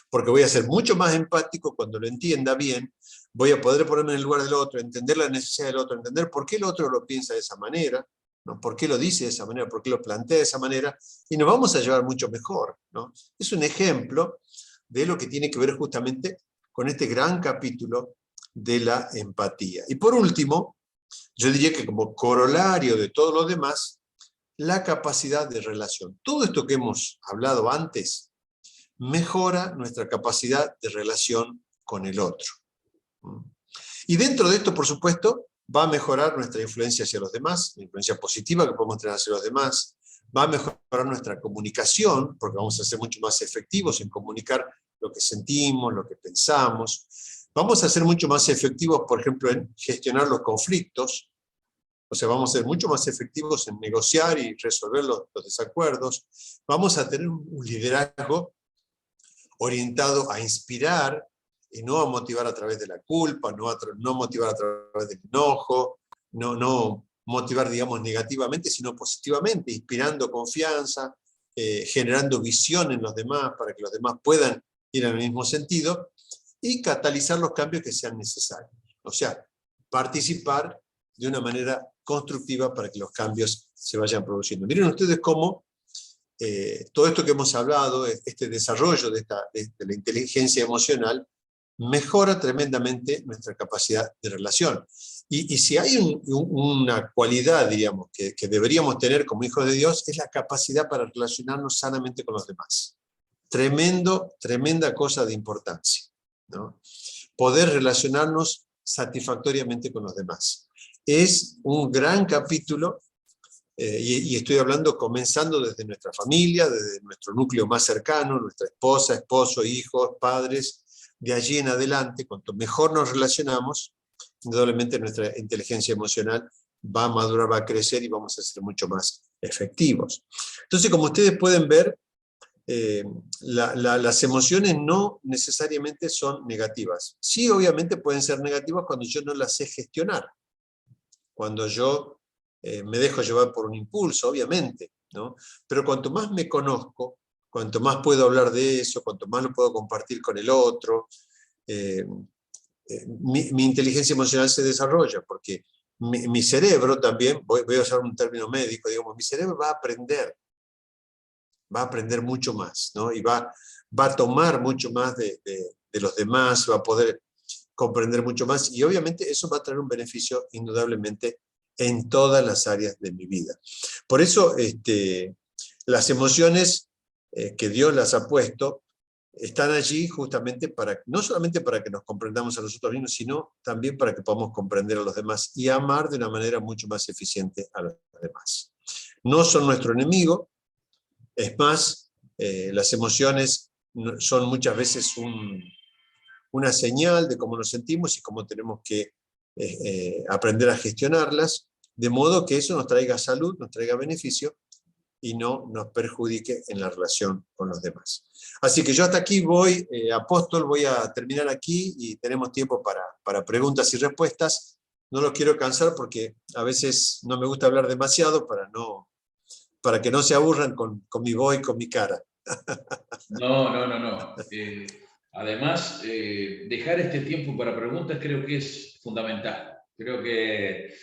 porque voy a ser mucho más empático cuando lo entienda bien, voy a poder ponerme en el lugar del otro, entender la necesidad del otro, entender por qué el otro lo piensa de esa manera, ¿no? Por qué lo dice de esa manera, por qué lo plantea de esa manera, y nos vamos a llevar mucho mejor, ¿no? Es un ejemplo de lo que tiene que ver justamente con este gran capítulo de la empatía. Y por último, yo diría que como corolario de todo lo demás, la capacidad de relación. Todo esto que hemos hablado antes mejora nuestra capacidad de relación con el otro. Y dentro de esto, por supuesto, va a mejorar nuestra influencia hacia los demás, la influencia positiva que podemos tener hacia los demás, va a mejorar nuestra comunicación, porque vamos a ser mucho más efectivos en comunicar lo que sentimos, lo que pensamos. Vamos a ser mucho más efectivos, por ejemplo, en gestionar los conflictos. O sea, vamos a ser mucho más efectivos en negociar y resolver los desacuerdos. Vamos a tener un liderazgo orientado a inspirar y no a motivar a través de la culpa, no motivar a través del enojo, no motivar, digamos, negativamente, sino positivamente, inspirando confianza, generando visión en los demás para que los demás puedan ir en el mismo sentido y catalizar los cambios que sean necesarios. O sea, participar de una manera constructiva para que los cambios se vayan produciendo. Miren ustedes cómo todo esto que hemos hablado, este desarrollo de la inteligencia emocional, mejora tremendamente nuestra capacidad de relación. Y si hay una cualidad, digamos, que deberíamos tener como hijos de Dios, es la capacidad para relacionarnos sanamente con los demás. Tremenda cosa de importancia, ¿no? Poder relacionarnos satisfactoriamente con los demás. Es un gran capítulo, y estoy hablando comenzando desde nuestra familia, desde nuestro núcleo más cercano, nuestra esposa, esposo, hijos, padres. De allí en adelante, cuanto mejor nos relacionamos, indudablemente nuestra inteligencia emocional va a madurar, va a crecer y vamos a ser mucho más efectivos. Entonces, como ustedes pueden ver, las emociones no necesariamente son negativas. Sí, obviamente pueden ser negativas cuando yo no las sé gestionar, cuando yo me dejo llevar por un impulso, obviamente, ¿no? Pero cuanto más me conozco, cuanto más puedo hablar de eso, cuanto más lo puedo compartir con el otro, mi inteligencia emocional se desarrolla, porque mi cerebro también, voy a usar un término médico, digamos, mi cerebro va a aprender mucho más, ¿no? Y va a tomar mucho más de los demás, va a poder comprender mucho más, y obviamente eso va a traer un beneficio indudablemente en todas las áreas de mi vida. Por eso las emociones que Dios las ha puesto están allí justamente no solamente para que nos comprendamos a nosotros mismos, sino también para que podamos comprender a los demás y amar de una manera mucho más eficiente a los demás. No son nuestro enemigo, es más, las emociones son muchas veces una señal de cómo nos sentimos y cómo tenemos que aprender a gestionarlas, de modo que eso nos traiga salud, nos traiga beneficio y no nos perjudique en la relación con los demás. Así que yo hasta aquí voy, Apóstol, voy a terminar aquí y tenemos tiempo para preguntas y respuestas. No los quiero cansar porque a veces no me gusta hablar demasiado para que no se aburran con mi voz y con mi cara. No. Además, dejar este tiempo para preguntas creo que es fundamental. Creo que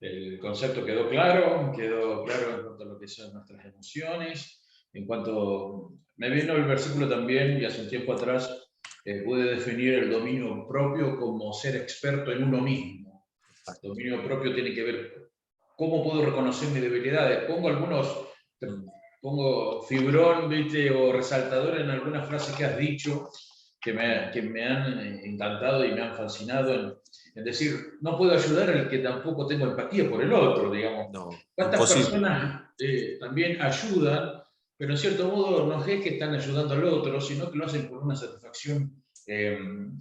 el concepto quedó claro en cuanto a lo que son nuestras emociones. En cuanto me vino el versículo también, y hace un tiempo atrás pude definir el dominio propio como ser experto en uno mismo. El dominio propio tiene que ver cómo puedo reconocer mis debilidades. Pongo fibrón, ¿viste? O resaltador en algunas frases que has dicho que me han encantado y me han fascinado en decir, no puedo ayudar al que tampoco tengo empatía por el otro, digamos. No, ¿Cuántas imposible. personas también ayudan pero en cierto modo no es que están ayudando al otro, sino que lo hacen por una satisfacción,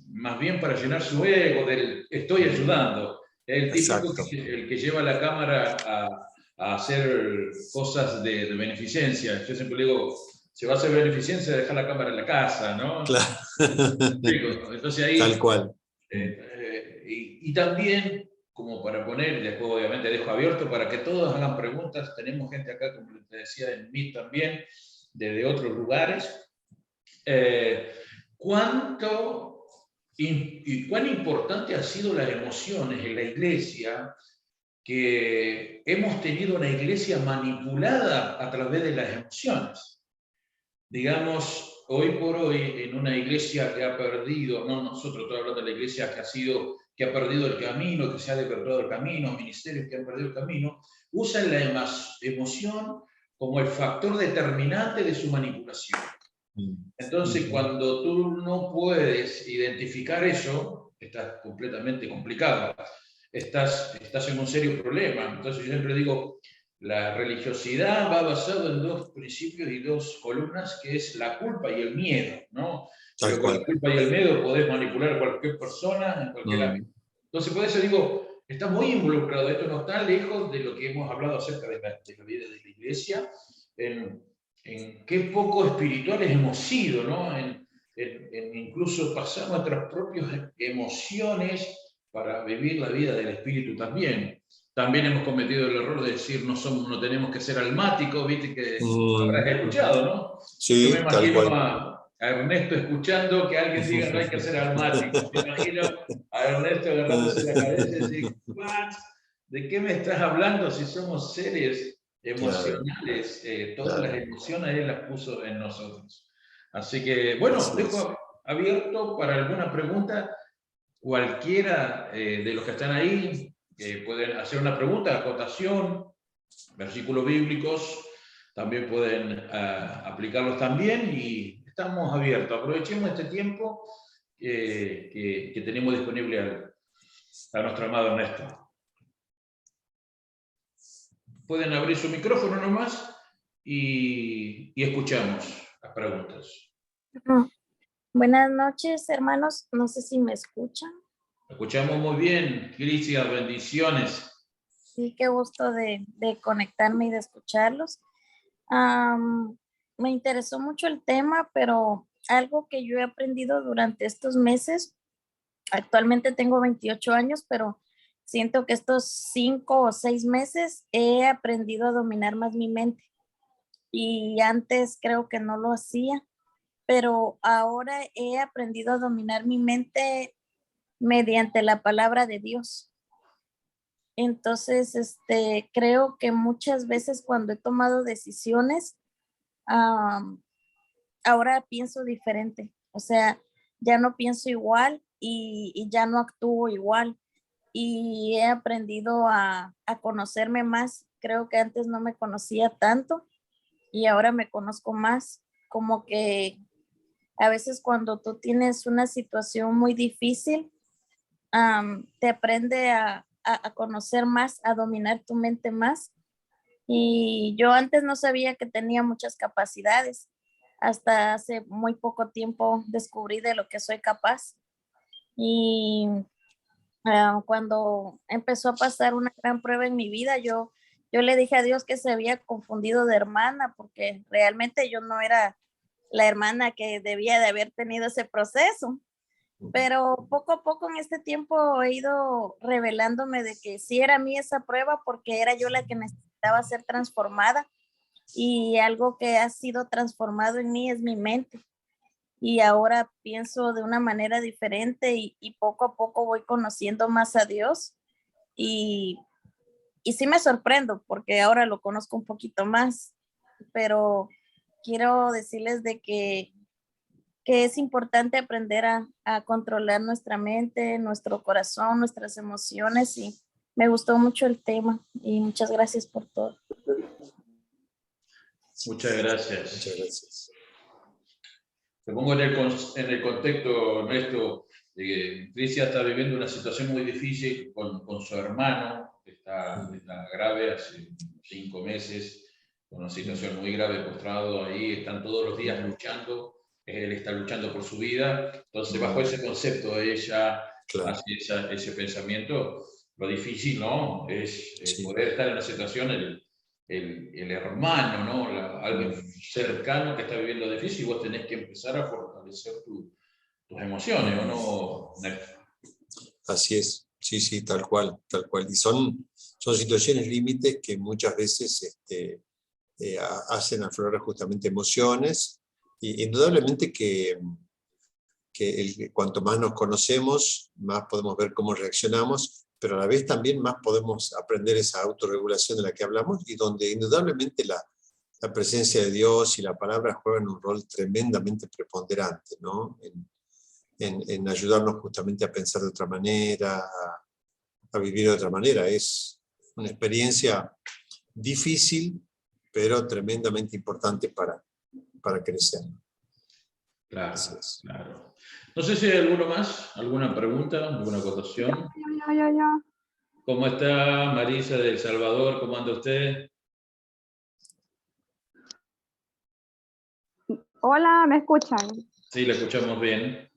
más bien para llenar su ego del estoy ayudando. El típico Exacto. el que lleva la cámara a hacer cosas de beneficencia. Yo siempre le digo, si va a hacer beneficencia, deja la cámara en la casa, ¿no? Claro. Entonces ahí, Tal cual. y también, como para poner, después obviamente dejo abierto para que todos hagan preguntas, tenemos gente acá, como te decía, en Meet también, desde otros lugares. ¿Cuánto y cuán importante han sido las emociones en la iglesia, que hemos tenido una iglesia manipulada a través de las emociones? Digamos, hoy por hoy, en una iglesia que ha perdido, no nosotros, estoy hablando de la iglesia que ha perdido el camino, que se ha desvirtuado el camino, ministerios que han perdido el camino, usan la emoción como el factor determinante de su manipulación. Entonces, cuando tú no puedes identificar eso, estás completamente complicado, estás en un serio problema. Entonces, yo siempre digo, la religiosidad va basada en dos principios y dos columnas, que es la culpa y el miedo, ¿no? Pero con la culpa y el miedo podés manipular a cualquier persona en cualquier ámbito. Entonces, por eso digo, está muy involucrado, esto no está lejos de lo que hemos hablado acerca de la vida de la iglesia, en qué poco espirituales hemos sido, ¿no? En incluso pasar nuestras propias emociones para vivir la vida del espíritu también. También hemos cometido el error de decir no tenemos que ser almáticos, viste que habrás escuchado, ¿no? Sí, yo me imagino tal cual. a Ernesto escuchando que alguien diga no hay que ser almático. Me imagino a Ernesto agarrándose la cabeza y decir, ¿what? ¿De qué me estás hablando si somos seres emocionales? Todas las emociones Él las puso en nosotros. Así que, bueno, dejo abierto para alguna pregunta. Cualquiera de los que están ahí pueden hacer una pregunta, acotación, versículos bíblicos, también pueden aplicarlos también y estamos abiertos. Aprovechemos este tiempo que tenemos disponible a nuestro amado Ernesto. Pueden abrir su micrófono nomás y escuchamos las preguntas. Buenas noches, hermanos. No sé si me escuchan. Escuchamos muy bien. Cristian, bendiciones. Sí, qué gusto de conectarme y de escucharlos. Me interesó mucho el tema, pero algo que yo he aprendido durante estos meses, actualmente tengo 28 años, pero siento que estos 5 o 6 meses he aprendido a dominar más mi mente. Y antes creo que no lo hacía, pero ahora he aprendido a dominar mi mente mediante la palabra de Dios. Entonces, creo que muchas veces cuando he tomado decisiones, ahora pienso diferente. O sea, ya no pienso igual y ya no actúo igual. Y he aprendido a conocerme más. Creo que antes no me conocía tanto y ahora me conozco más. Como que a veces cuando tú tienes una situación muy difícil, te aprende a conocer más, a dominar tu mente más. Y yo antes no sabía que tenía muchas capacidades. Hasta hace muy poco tiempo descubrí de lo que soy capaz. Y cuando empezó a pasar una gran prueba en mi vida, yo le dije a Dios que se había confundido de hermana, porque realmente yo no era la hermana que debía de haber tenido ese proceso. Pero poco a poco en este tiempo he ido revelándome de que sí era a mí esa prueba, porque era yo la que necesitaba ser transformada, y algo que ha sido transformado en mí es mi mente. Y ahora pienso de una manera diferente y poco a poco voy conociendo más a Dios y sí me sorprendo porque ahora lo conozco un poquito más, pero quiero decirles de que es importante aprender a controlar nuestra mente, nuestro corazón, nuestras emociones, y me gustó mucho el tema y muchas gracias por todo. Muchas gracias. Muchas gracias. Te pongo en el contexto, Ernesto, de que Tricia está viviendo una situación muy difícil con su hermano, que está grave hace 5 meses. con una situación muy grave, postrado ahí, están todos los días luchando, él está luchando por su vida, entonces bajo ese concepto ella Claro, hace ese pensamiento. Lo difícil, ¿no? Es sí. poder estar en la situación, el hermano, ¿no? Alguien cercano que está viviendo difícil y vos tenés que empezar a fortalecer tus emociones, ¿o no, Néstor? Así es, sí, sí, tal cual, tal cual. Y son situaciones límites que muchas veces hacen aflorar justamente emociones, y indudablemente que cuanto más nos conocemos, más podemos ver cómo reaccionamos, pero a la vez también más podemos aprender esa autorregulación de la que hablamos, y donde indudablemente la presencia de Dios y la palabra juegan un rol tremendamente preponderante, ¿no? En ayudarnos justamente a pensar de otra manera, a vivir de otra manera. Es una experiencia difícil, pero tremendamente importante para crecer. Claro, Así es. claro. No sé si hay alguno más, alguna pregunta, alguna acotación. Yo. ¿Cómo está Marisa de El Salvador? ¿Cómo anda usted? Hola, ¿me escuchan? Sí, la escuchamos bien.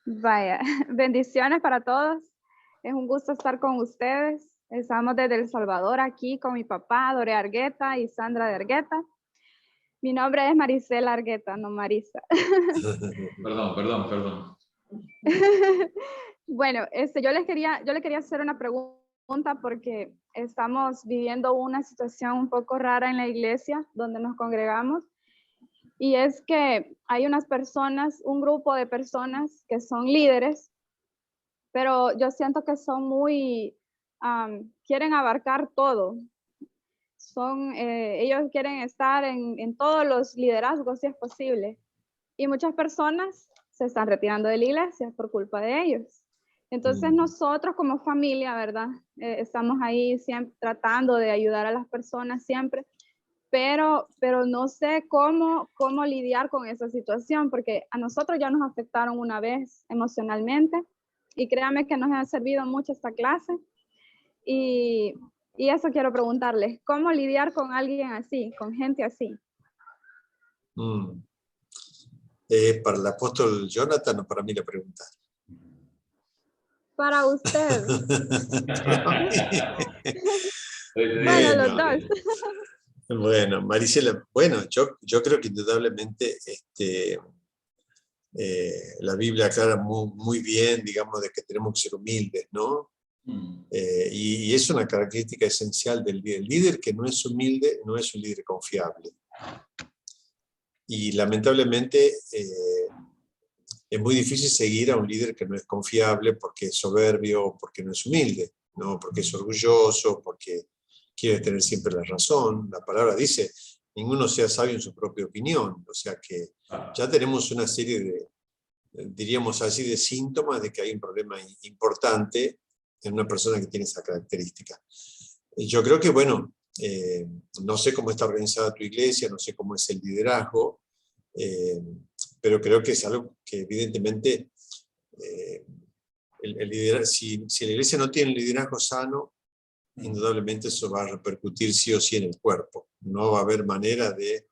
Vaya, bendiciones para todos. Es un gusto estar con ustedes. Estamos desde El Salvador aquí con mi papá, Dore Argueta y Sandra de Argueta. Mi nombre es Marisela Argueta, no Marisa. Perdón. Bueno, yo le quería hacer una pregunta porque estamos viviendo una situación un poco rara en la iglesia donde nos congregamos. Y es que hay unas personas, un grupo de personas que son líderes, pero yo siento que son muy, quieren abarcar todo. Ellos quieren estar en todos los liderazgos si es posible. Y muchas personas se están retirando de la iglesia por culpa de ellos. Entonces nosotros como familia, ¿verdad? Estamos ahí siempre tratando de ayudar a las personas siempre. Pero no sé cómo lidiar con esa situación, porque a nosotros ya nos afectaron una vez emocionalmente, y créanme que nos ha servido mucho esta clase, y eso quiero preguntarles, ¿cómo lidiar con alguien así, con gente así? ¿Para el apóstol Jonathan o para mí la pregunta? Para usted. Bueno, los dos. Bueno, Marisela, bueno, yo creo que indudablemente la Biblia aclara muy bien, digamos, de que tenemos que ser humildes, ¿no? Y es una característica esencial del líder. El líder que no es humilde no es un líder confiable. Y lamentablemente es muy difícil seguir a un líder que no es confiable porque es soberbio, porque no es humilde, ¿no? Porque es orgulloso, porque quiere tener siempre la razón. La palabra dice, ninguno sea sabio en su propia opinión. O sea que ya tenemos una serie de, diríamos así, de síntomas de que hay un problema importante en una persona que tiene esa característica. Yo creo que, bueno, no sé cómo está organizada tu iglesia, no sé cómo es el liderazgo, pero creo que es algo que evidentemente si la iglesia no tiene un liderazgo sano, indudablemente eso va a repercutir sí o sí en el cuerpo. No va a haber manera de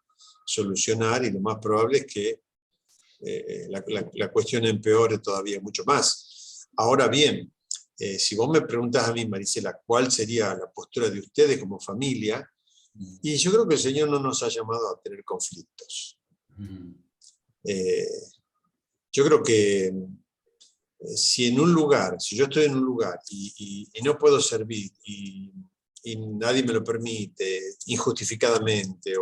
solucionar, y lo más probable es que la cuestión empeore todavía mucho más. Ahora bien, si vos me preguntás a mí, Marisela, ¿cuál sería la postura de ustedes como familia? Y yo creo que el Señor no nos ha llamado a tener conflictos. Yo creo que si yo estoy en un lugar y no puedo servir y nadie me lo permite injustificadamente,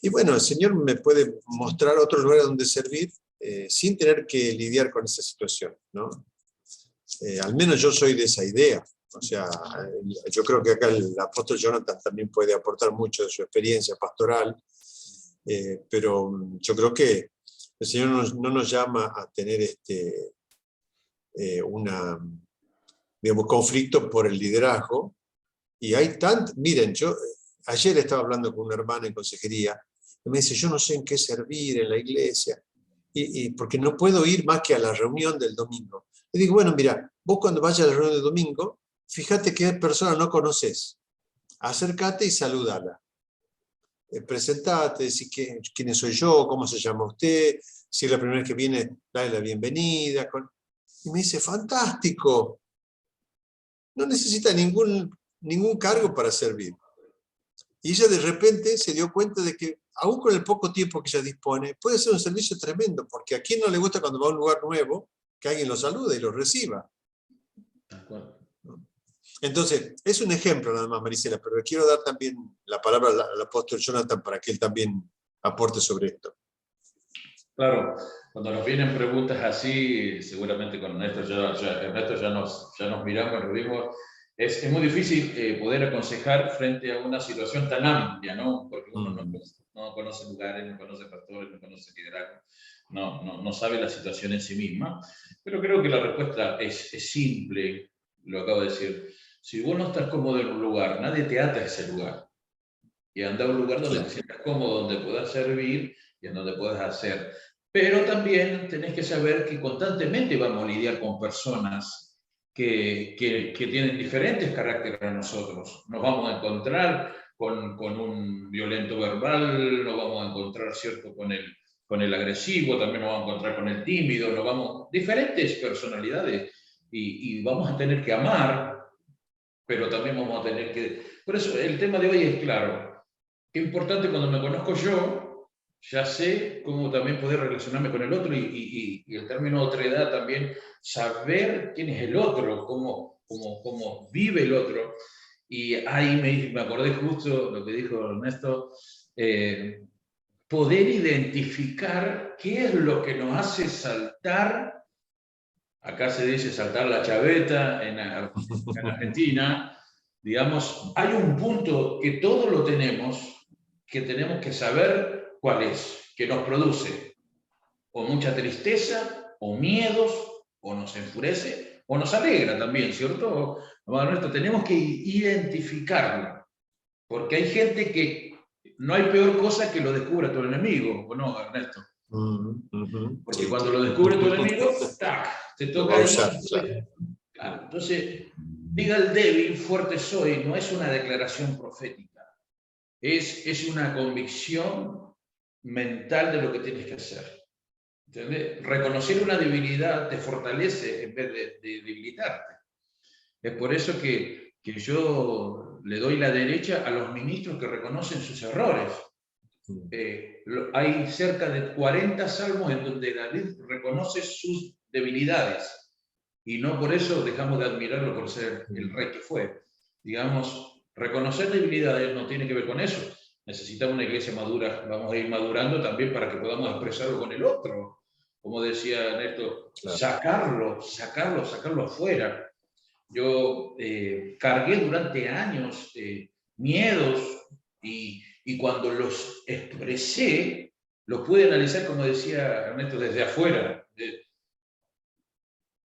y bueno, el Señor me puede mostrar otro lugar donde servir sin tener que lidiar con esa situación, ¿no? Al menos yo soy de esa idea. O sea, yo creo que acá el apóstol Jonathan también puede aportar mucho de su experiencia pastoral, pero yo creo que el Señor no nos llama a tener digamos, conflicto por el liderazgo. Y hay miren, yo ayer estaba hablando con una hermana en consejería, y me dice, yo no sé en qué servir en la iglesia, y porque no puedo ir más que a la reunión del domingo. Le digo, bueno, mira, vos cuando vayas a la reunión del domingo, fíjate qué persona no conoces. acércate y saludala. Presentate, decís quién soy yo, cómo se llama usted, si es la primera vez que viene, dale la bienvenida. Y me dice, fantástico, no necesita ningún cargo para servir. Y ella de repente se dio cuenta de que, aún con el poco tiempo que ella dispone, puede ser un servicio tremendo, porque a quién no le gusta cuando va a un lugar nuevo, que alguien lo salude y lo reciba. Entonces, es un ejemplo nada más, Marisela, pero le quiero dar también la palabra al apóstol Jonathan para que él también aporte sobre esto. Claro, cuando nos vienen preguntas así, seguramente con Néstor ya nos miramos, nos vimos. Es muy difícil poder aconsejar frente a una situación tan amplia, ¿no? Porque uno no conoce lugares, no conoce pastores, no conoce liderazgo, no sabe la situación en sí misma. Pero creo que la respuesta es simple, lo acabo de decir. Si vos no estás cómodo en un lugar, nadie te ata a ese lugar. Y anda a un lugar donde te sientas cómodo, donde puedas servir y en donde puedas hacer. Pero también tenés que saber que constantemente vamos a lidiar con personas que tienen diferentes caracteres a nosotros. Nos vamos a encontrar con un violento verbal, nos vamos a encontrar, ¿cierto?, con el agresivo, también nos vamos a encontrar con el tímido, diferentes personalidades y vamos a tener que amar, pero también vamos a tener que... Por eso el tema de hoy es claro. Qué importante cuando me conozco yo, ya sé cómo también poder relacionarme con el otro y el término otredad también, saber quién es el otro, cómo vive el otro. Y ahí me acordé justo lo que dijo Ernesto, poder identificar qué es lo que nos hace saltar, acá se dice saltar la chaveta en Argentina, digamos, hay un punto que todos lo tenemos, que tenemos que saber cuál es, que nos produce o mucha tristeza, o miedos, o nos enfurece, o nos alegra también, ¿cierto? Ernesto, tenemos que identificarlo, porque hay gente que no hay peor cosa que lo descubra tu enemigo, ¿o no, Ernesto? Porque cuando lo descubre tu enemigo, ¡tac!, te toca ahí. Claro, entonces, diga el débil, fuerte soy, no es una declaración profética, es una convicción mental de lo que tienes que hacer. ¿Entendés? Reconocer una debilidad te fortalece en vez de debilitarte. Es por eso que yo le doy la derecha a los ministros que reconocen sus errores. Hay cerca de 40 salmos en donde David reconoce sus debilidades y no por eso dejamos de admirarlo por ser el rey que fue. Digamos, reconocer debilidades no tiene que ver con eso. Necesitamos una iglesia madura, vamos a ir madurando también para que podamos expresarlo con el otro. Como decía Néstor, claro. sacarlo afuera. Yo cargué durante años miedos y cuando los expresé, los pude analizar, como decía Ernesto, desde afuera.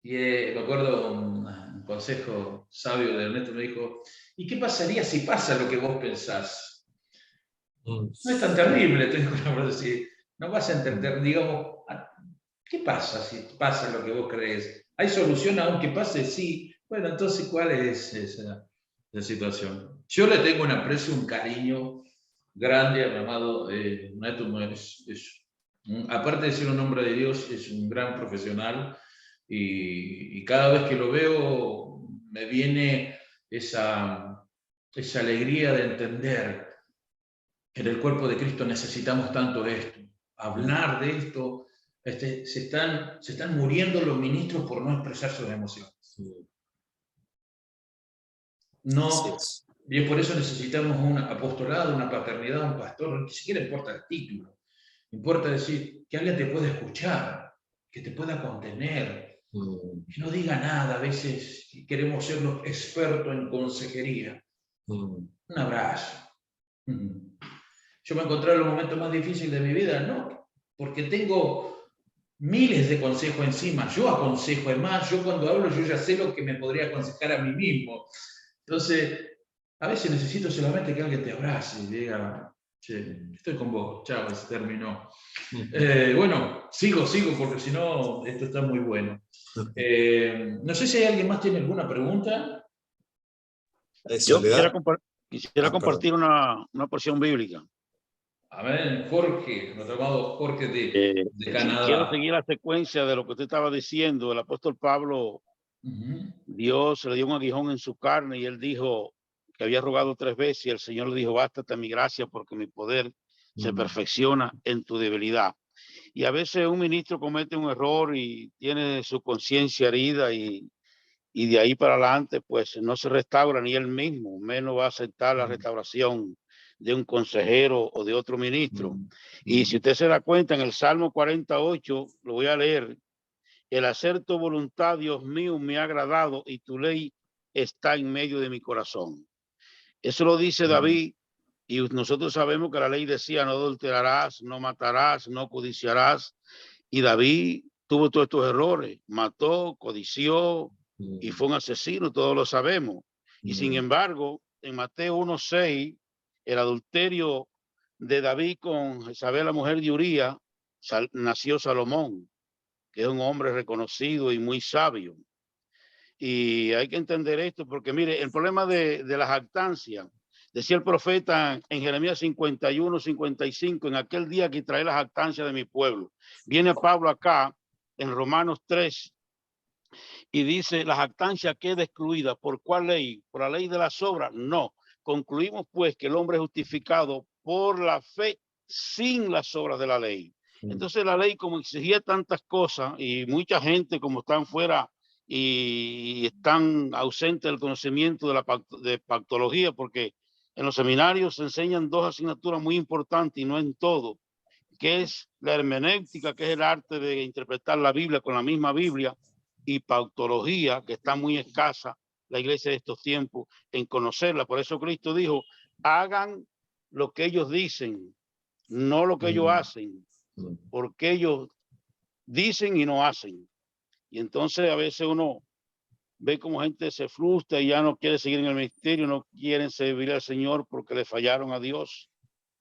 Me acuerdo un consejo sabio de Ernesto, me dijo, ¿y qué pasaría si pasa lo que vos pensás? No es tan terrible, te digo la verdad, si no vas a entender, digamos, ¿qué pasa si pasa lo que vos crees? ¿Hay solución aunque pase? Sí. Bueno, entonces, ¿cuál es esa situación? Yo le tengo un aprecio, un cariño grande a mi amado Néstor. Aparte de ser un hombre de Dios, es un gran profesional y cada vez que lo veo me viene esa alegría de entender que en el cuerpo de Cristo necesitamos tanto esto, hablar de esto. Se están muriendo los ministros por no expresar sus emociones. No, y por eso necesitamos un apostolado, una paternidad, un pastor. Ni siquiera importa el título. Importa decir que alguien te pueda escuchar, que te pueda contener, que no diga nada. A veces queremos ser los expertos en consejería. Un abrazo. Yo me encontré en los momentos más difíciles de mi vida, no, porque tengo miles de consejos encima. Yo aconsejo, además, yo cuando hablo yo ya sé lo que me podría aconsejar a mí mismo. Entonces, a veces necesito solamente que alguien te abrace y diga, che, estoy con vos, chao, se terminó. Bueno, sigo, porque si no, esto está muy bueno. No sé si hay alguien más tiene alguna pregunta. Yo Quisiera compartir una porción bíblica. Amén. Jorge, nuestro amado Jorge de Canadá. Quiero seguir la secuencia de lo que usted estaba diciendo. El apóstol Pablo, Dios le dio un aguijón en su carne y él dijo que había rogado 3 veces y el Señor le dijo, bástate mi gracia porque mi poder se perfecciona en tu debilidad. Y a veces un ministro comete un error y tiene su conciencia herida y de ahí para adelante pues no se restaura ni él mismo, menos va a aceptar la restauración de un consejero o de otro ministro. Y si usted se da cuenta, en el Salmo 48, lo voy a leer, el hacer tu voluntad, Dios mío, me ha agradado y tu ley está en medio de mi corazón. Eso lo dice David y nosotros sabemos que la ley decía no adulterarás, no matarás, no codiciarás. Y David tuvo todos estos errores, mató, codició y fue un asesino, todos lo sabemos. Y sin embargo, en Mateo 1:6, el adulterio de David con Isabel, la mujer de Uría, nació Salomón, que es un hombre reconocido y muy sabio. Y hay que entender esto porque, mire, el problema de la jactancia, decía el profeta en Jeremías 51:55, en aquel día que trae la jactancia de mi pueblo. Viene Pablo acá en Romanos 3 y dice, la jactancia queda excluida. ¿Por cuál ley? ¿Por la ley de las obras? No. Concluimos pues que el hombre es justificado por la fe sin las obras de la ley. Entonces la ley, como exigía tantas cosas y mucha gente como están fuera y están ausentes del conocimiento de pactología, porque en los seminarios se enseñan 2 asignaturas muy importantes y no en todo, que es la hermenéutica, que es el arte de interpretar la Biblia con la misma Biblia, y pactología, que está muy escasa la iglesia de estos tiempos en conocerla. Por eso Cristo dijo, hagan lo que ellos dicen, no lo que ellos hacen, porque ellos dicen y no hacen. Y entonces a veces uno ve como gente se frustra y ya no quiere seguir en el ministerio, no quieren servir al Señor porque le fallaron a Dios.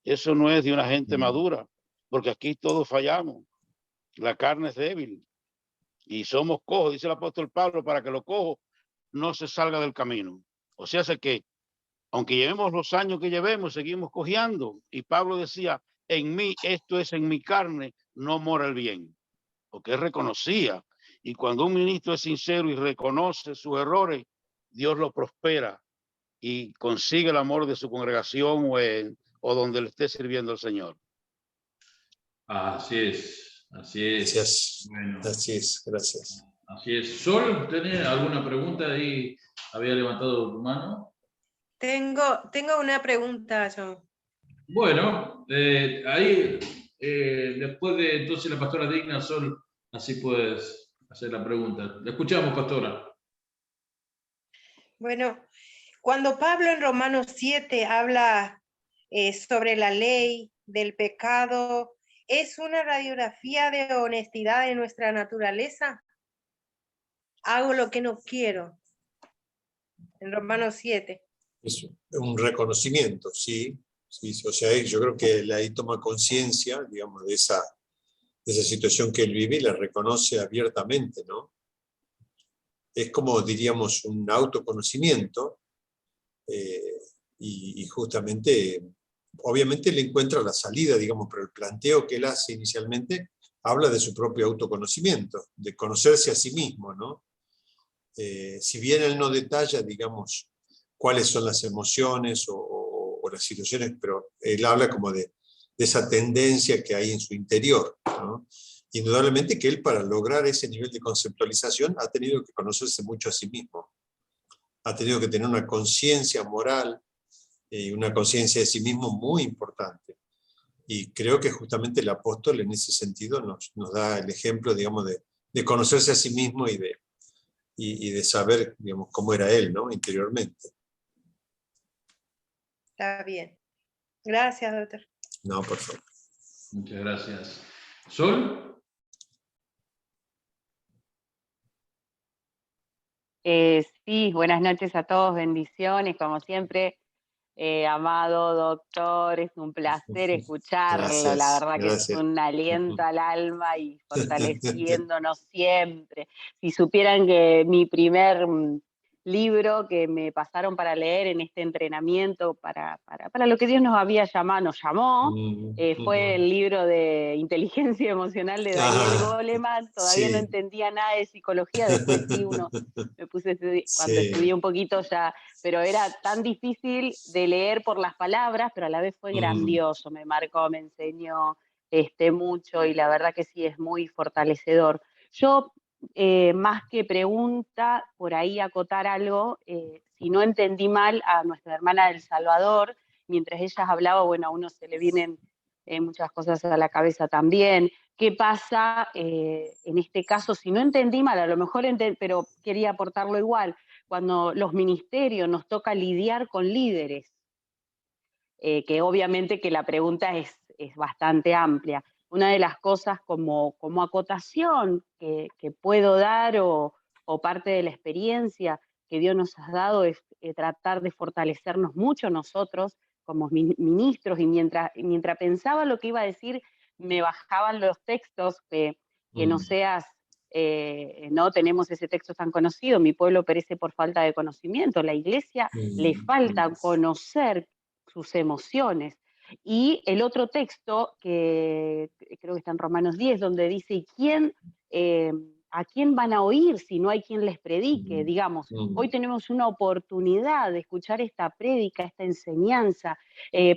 Eso no es de una gente madura, porque aquí todos fallamos. La carne es débil y somos cojos, dice el apóstol Pablo, para que lo cojo no se salga del camino. O sea, hace que aunque llevemos los años que llevemos, seguimos cojeando. Y Pablo decía, en mí, esto es en mi carne, no mora el bien. Porque él reconocía. Y cuando un ministro es sincero y reconoce sus errores, Dios lo prospera y consigue el amor de su congregación o donde le esté sirviendo el Señor. Así es, así es. Gracias. Bueno, Así es, gracias. así es. Sol, ¿tenés alguna pregunta ahí? ¿Había levantado tu mano? Tengo una pregunta, John. Bueno, ahí, después de entonces la pastora Digna, Sol, así puedes hacer la pregunta. La escuchamos, pastora. Bueno, cuando Pablo en Romanos 7 habla sobre la ley del pecado, ¿es una radiografía de honestidad de nuestra naturaleza? Hago lo que no quiero. En Romanos 7. Es un reconocimiento, sí. Sí, o sea, yo creo que él ahí toma conciencia, digamos, de esa situación que él vive y la reconoce abiertamente, ¿no? Es como, diríamos, un autoconocimiento y justamente, obviamente él encuentra la salida, digamos, pero el planteo que él hace inicialmente habla de su propio autoconocimiento, de conocerse a sí mismo, ¿no? Si bien él no detalla, digamos, cuáles son las emociones o las situaciones, pero él habla como de esa tendencia que hay en su interior, ¿no? Indudablemente que él, para lograr ese nivel de conceptualización, ha tenido que conocerse mucho a sí mismo, ha tenido que tener una conciencia moral y una conciencia de sí mismo muy importante. Y creo que justamente el apóstol en ese sentido nos da el ejemplo, digamos, de conocerse a sí mismo y de saber, digamos, cómo era él, ¿no? Interiormente. Está bien. Gracias, doctor. No, por favor. Muchas gracias. Sol. Sí, buenas noches a todos, bendiciones, como siempre, amado doctor, es un placer escucharlo, Gracias, la verdad que gracias. es un aliento al alma y fortaleciéndonos siempre. Si supieran que mi primer libro que me pasaron para leer en este entrenamiento para lo que Dios nos había llamado, nos llamó. Fue el libro de Inteligencia Emocional de Daniel Goleman. Todavía no entendía nada de psicología, después sí me puse a estudiar, cuando estudié un poquito ya, pero era tan difícil de leer por las palabras, pero a la vez fue grandioso, me marcó, me enseñó mucho, y la verdad que sí, es muy fortalecedor. Yo, más que pregunta, por ahí acotar algo, si no entendí mal a nuestra hermana del Salvador, mientras ella hablaba, bueno, a uno se le vienen muchas cosas a la cabeza también. ¿Qué pasa en este caso? Si no entendí mal, a lo mejor pero quería aportarlo igual, cuando los ministerios nos toca lidiar con líderes, que obviamente que la pregunta es bastante amplia. Una de las cosas como acotación que puedo dar o parte de la experiencia que Dios nos ha dado es tratar de fortalecernos mucho nosotros como ministros, y mientras pensaba lo que iba a decir, me bajaban los textos, que no seas, no tenemos ese texto tan conocido, mi pueblo perece por falta de conocimiento, la iglesia le falta conocer sus emociones. Y el otro texto, que creo que está en Romanos 10, donde dice, ¿a quién van a oír si no hay quien les predique? Digamos, hoy tenemos una oportunidad de escuchar esta prédica, esta enseñanza,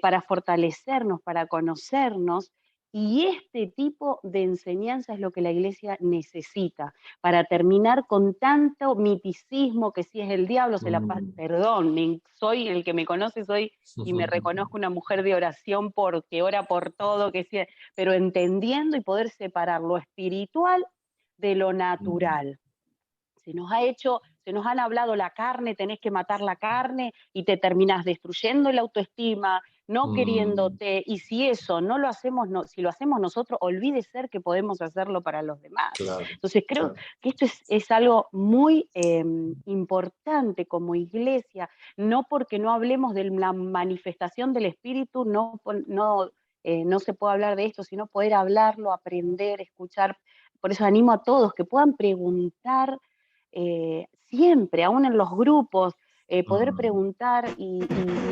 para fortalecernos, para conocernos, y este tipo de enseñanza es lo que la iglesia necesita para terminar con tanto miticismo que si es el diablo, perdón, soy el que me conoce, soy y me reconozco una mujer de oración porque ora por todo, pero entendiendo y poder separar lo espiritual de lo natural. Se nos han hablado la carne, tenés que matar la carne y te terminás destruyendo la autoestima, no queriéndote, y si eso no lo hacemos, si lo hacemos nosotros, olvide ser que podemos hacerlo para los demás. Claro, entonces creo que esto es algo muy importante como iglesia, no porque no hablemos de la manifestación del Espíritu, no se puede hablar de esto, sino poder hablarlo, aprender, escuchar. Por eso animo a todos que puedan preguntar siempre, aún en los grupos, poder preguntar y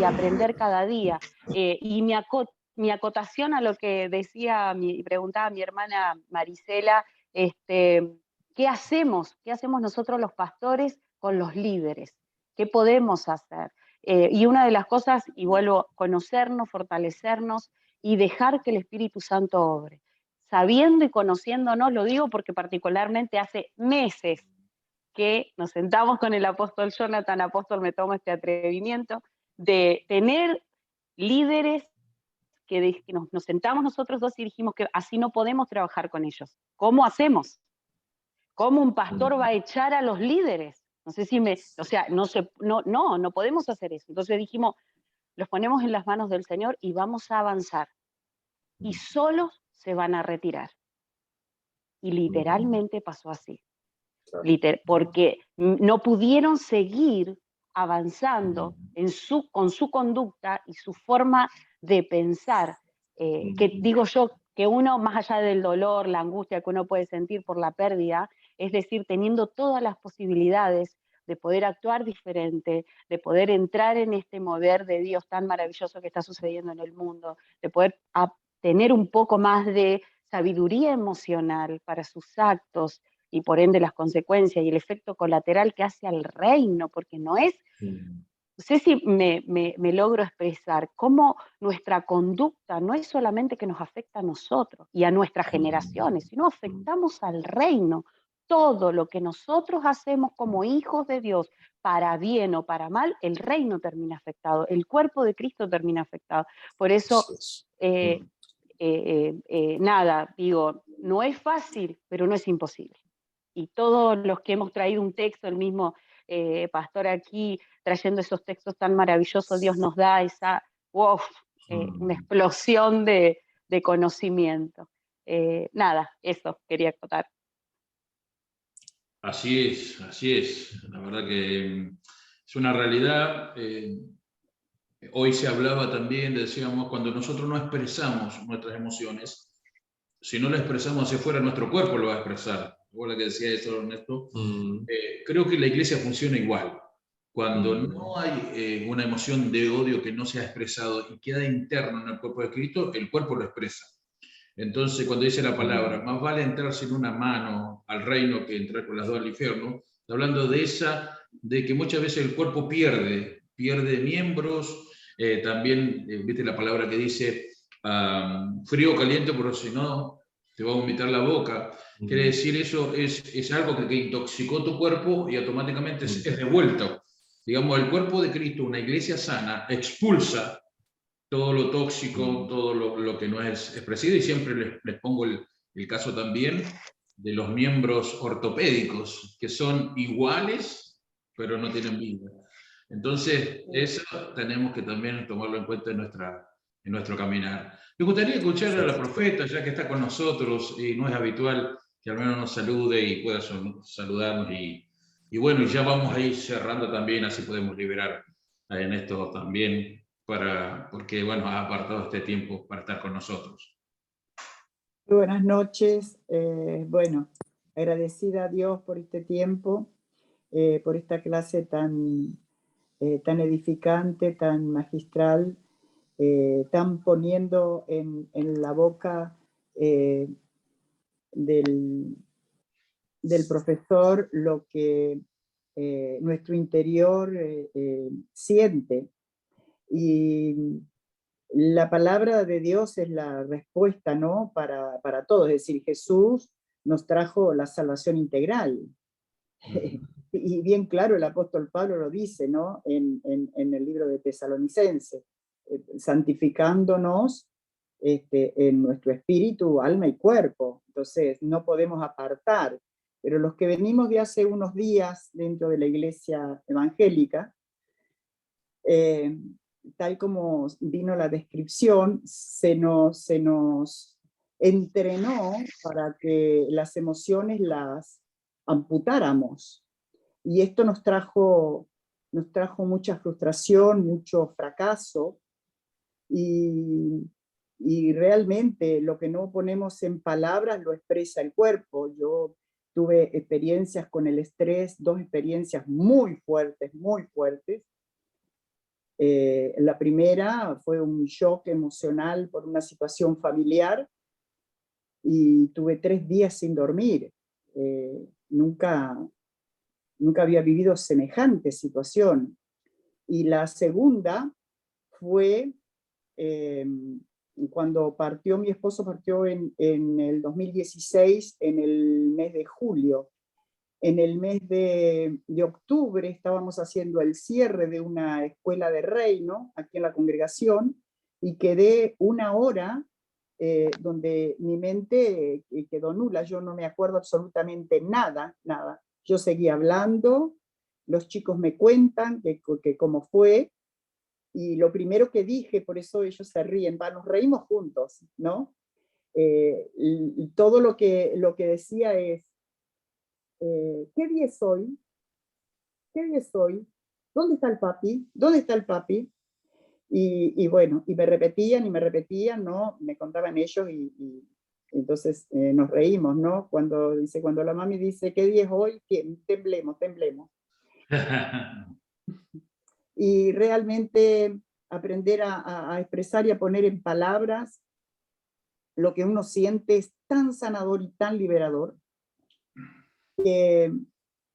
aprender cada día. Y mi acotación a lo que decía y preguntaba mi hermana Marisela, ¿qué hacemos nosotros los pastores con los líderes? ¿Qué podemos hacer? Y una de las cosas, y vuelvo, conocernos, fortalecernos y dejar que el Espíritu Santo obre. Sabiendo y conociéndonos, lo digo porque particularmente hace meses que nos sentamos con el apóstol Jonathan, me tomo este atrevimiento, de tener líderes que nos sentamos nosotros dos y dijimos que así no podemos trabajar con ellos. ¿Cómo hacemos? ¿Cómo un pastor va a echar a los líderes? No sé si no podemos hacer eso. Entonces dijimos, los ponemos en las manos del Señor y vamos a avanzar. Y solos se van a retirar. Y literalmente pasó así. Porque no pudieron seguir avanzando con su conducta y su forma de pensar, que digo yo, que uno, más allá del dolor, la angustia que uno puede sentir por la pérdida, es decir, teniendo todas las posibilidades de poder actuar diferente, de poder entrar en este mover de Dios tan maravilloso que está sucediendo en el mundo, de poder tener un poco más de sabiduría emocional para sus actos, y por ende las consecuencias y el efecto colateral que hace al reino, porque no sé si me logro expresar, cómo nuestra conducta no es solamente que nos afecta a nosotros y a nuestras generaciones, sino afectamos al reino. Todo lo que nosotros hacemos como hijos de Dios, para bien o para mal, el reino termina afectado, el cuerpo de Cristo termina afectado. Por eso, nada, digo, no es fácil, pero no es imposible. Y todos los que hemos traído un texto, el mismo pastor aquí, trayendo esos textos tan maravillosos, Dios nos da esa, una explosión de conocimiento. Nada, eso quería contar. Así es. La verdad que es una realidad. Hoy se hablaba también, decíamos, cuando nosotros no expresamos nuestras emociones, si no las expresamos hacia afuera, nuestro cuerpo lo va a expresar. Igual que decía eso, Ernesto, creo que la iglesia funciona igual. Cuando no hay una emoción de odio que no se ha expresado y queda interno en el cuerpo de Cristo, el cuerpo lo expresa. Entonces, cuando dice la palabra, más vale entrar sin una mano al reino que entrar con las dos al infierno, está hablando de que muchas veces el cuerpo pierde miembros, también, viste la palabra que dice frío o caliente, porque si no te va a vomitar la boca. Quiere decir, eso es algo que intoxicó tu cuerpo y automáticamente es devuelto. Digamos, el cuerpo de Cristo, una iglesia sana, expulsa todo lo tóxico, todo lo que no es expresivo, y siempre les pongo el caso también de los miembros ortopédicos, que son iguales, pero no tienen vida. Entonces, eso tenemos que también tomarlo en cuenta en nuestro caminar. Me gustaría escuchar a la profeta, ya que está con nosotros, y no es habitual que al menos nos salude y pueda saludarnos, y bueno, y ya vamos a ir cerrando también, así podemos liberar a Ernesto también, porque bueno, ha apartado este tiempo para estar con nosotros. Muy buenas noches. Bueno, agradecida a Dios por este tiempo, por esta clase tan edificante, tan magistral, tan poniendo en la boca del profesor lo que nuestro interior siente. Y la palabra de Dios es la respuesta, ¿no? Para todo. Es decir, Jesús nos trajo la salvación integral. Y bien claro, el apóstol Pablo lo dice, ¿no? En el libro de Tesalonicenses, santificándonos en nuestro espíritu, alma y cuerpo. Entonces, no podemos apartar. Pero los que venimos de hace unos días dentro de la iglesia evangélica, tal como vino la descripción, se nos entrenó para que las emociones las amputáramos. Y esto nos trajo mucha frustración, mucho fracaso, y realmente lo que no ponemos en palabras lo expresa el cuerpo. Yo tuve experiencias con el estrés, 2 experiencias muy fuertes, muy fuertes. La primera fue un shock emocional por una situación familiar, y tuve 3 días sin dormir. Nunca había vivido semejante situación. Y la segunda fue cuando mi esposo partió en el 2016, en el mes de julio. En el mes de octubre estábamos haciendo el cierre de una escuela de reino aquí en la congregación, y quedé 1 hora donde mi mente quedó nula. Yo no me acuerdo absolutamente nada. Yo seguía hablando, los chicos me cuentan que cómo fue, y lo primero que dije, por eso ellos se ríen, nos reímos juntos, ¿no? Y todo lo que decía es, ¿qué día es hoy? ¿Qué día es hoy? ¿Dónde está el papi? ¿Dónde está el papi? Y bueno, y me repetían, ¿no? Me contaban ellos, y entonces nos reímos, ¿no? Cuando la mami dice, ¿qué día es hoy? Que temblemos. Y realmente aprender a expresar y a poner en palabras lo que uno siente es tan sanador y tan liberador, que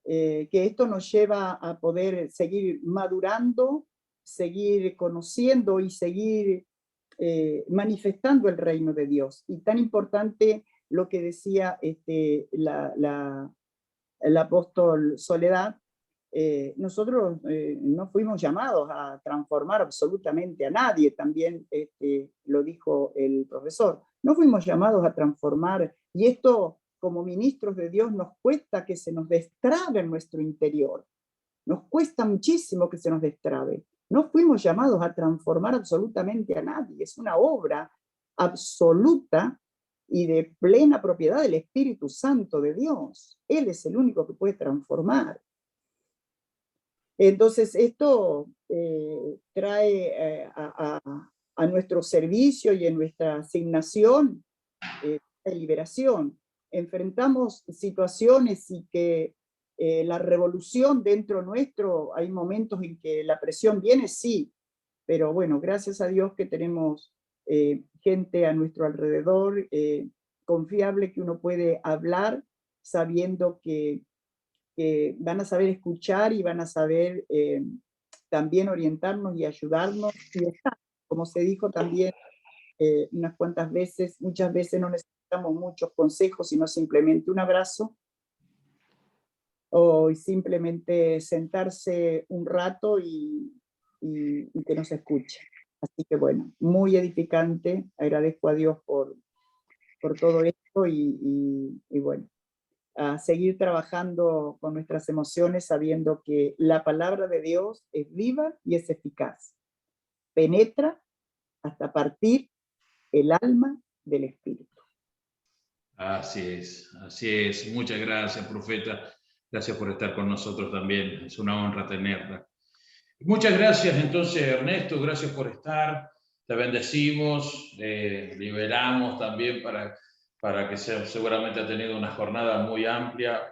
esto nos lleva a poder seguir madurando, seguir conociendo y seguir manifestando el reino de Dios. Y tan importante lo que decía el apóstol Soledad, nosotros no fuimos llamados a transformar absolutamente a nadie, también lo dijo el profesor, no fuimos llamados a transformar, y esto como ministros de Dios nos cuesta que se nos destrabe en nuestro interior, nos cuesta muchísimo que se nos destrabe. No fuimos llamados a transformar absolutamente a nadie, es una obra absoluta y de plena propiedad del Espíritu Santo de Dios. Él es el único que puede transformar. Entonces esto trae a nuestro servicio y en nuestra asignación de liberación. Enfrentamos situaciones y que la revolución dentro nuestro, hay momentos en que la presión viene, sí, pero bueno, gracias a Dios que tenemos gente a nuestro alrededor, confiable, que uno puede hablar sabiendo que van a saber escuchar y van a saber también orientarnos y ayudarnos. Y estar, como se dijo también unas cuantas veces, muchas veces no necesitamos muchos consejos, sino simplemente un abrazo o simplemente sentarse un rato y que nos escuche. Así que bueno, muy edificante, agradezco a Dios por todo esto y bueno, a seguir trabajando con nuestras emociones sabiendo que la palabra de Dios es viva y es eficaz. Penetra hasta partir el alma del espíritu. Así es, así es. Muchas gracias, profeta. Gracias por estar con nosotros también. Es una honra tenerla. Muchas gracias entonces, Ernesto. Gracias por estar. Te bendecimos, liberamos también para que seguramente ha tenido una jornada muy amplia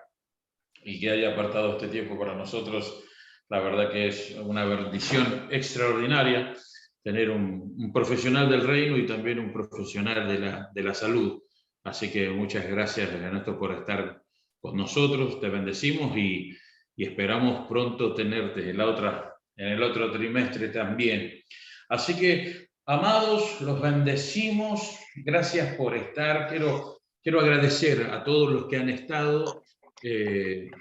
y que haya apartado este tiempo para nosotros. La verdad que es una bendición extraordinaria tener un profesional del reino y también un profesional de la salud. Así que muchas gracias, Ernesto, por estar con nosotros. Te bendecimos y esperamos pronto tenerte en el otro trimestre también. Así que, amados, los bendecimos. Gracias por estar. Quiero agradecer a todos los que han estado,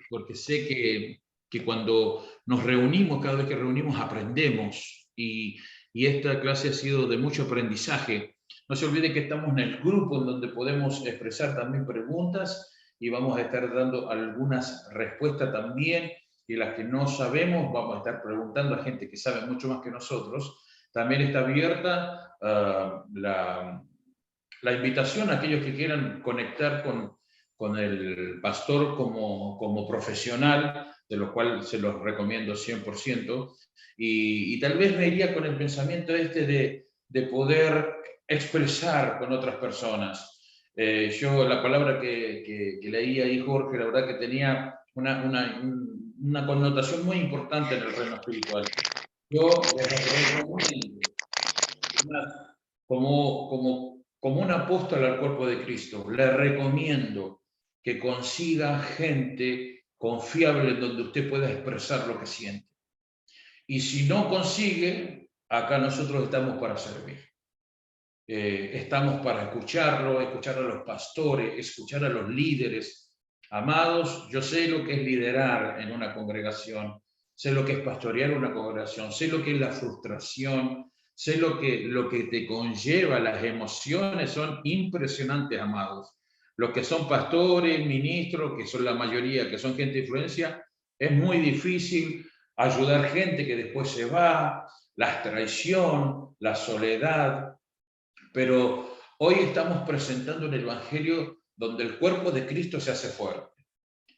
porque sé que cuando nos reunimos, cada vez que reunimos, aprendemos. Y esta clase ha sido de mucho aprendizaje. No se olvide que estamos en el grupo en donde podemos expresar también preguntas y vamos a estar dando algunas respuestas también, y las que no sabemos vamos a estar preguntando a gente que sabe mucho más que nosotros. También está abierta la invitación a aquellos que quieran conectar con el pastor como profesional, de lo cual se los recomiendo 100%, y tal vez me iría con el pensamiento de poder expresar con otras personas. Yo la palabra que leí ahí, Jorge, la verdad que tenía una connotación muy importante en el reino espiritual. Yo como un apóstol al cuerpo de Cristo, le recomiendo que consiga gente confiable en donde usted pueda expresar lo que siente. Y si no consigue, acá nosotros estamos para servir. Estamos para escucharlo, escuchar a los pastores, escuchar a los líderes. Amados, yo sé lo que es liderar en una congregación, sé lo que es pastorear una congregación, sé lo que es la frustración, sé lo que te conlleva, las emociones son impresionantes, amados. Los que son pastores, ministros, que son la mayoría, que son gente de influencia, es muy difícil ayudar gente que después se va, la traición, la soledad. Pero hoy estamos presentando un evangelio donde el cuerpo de Cristo se hace fuerte,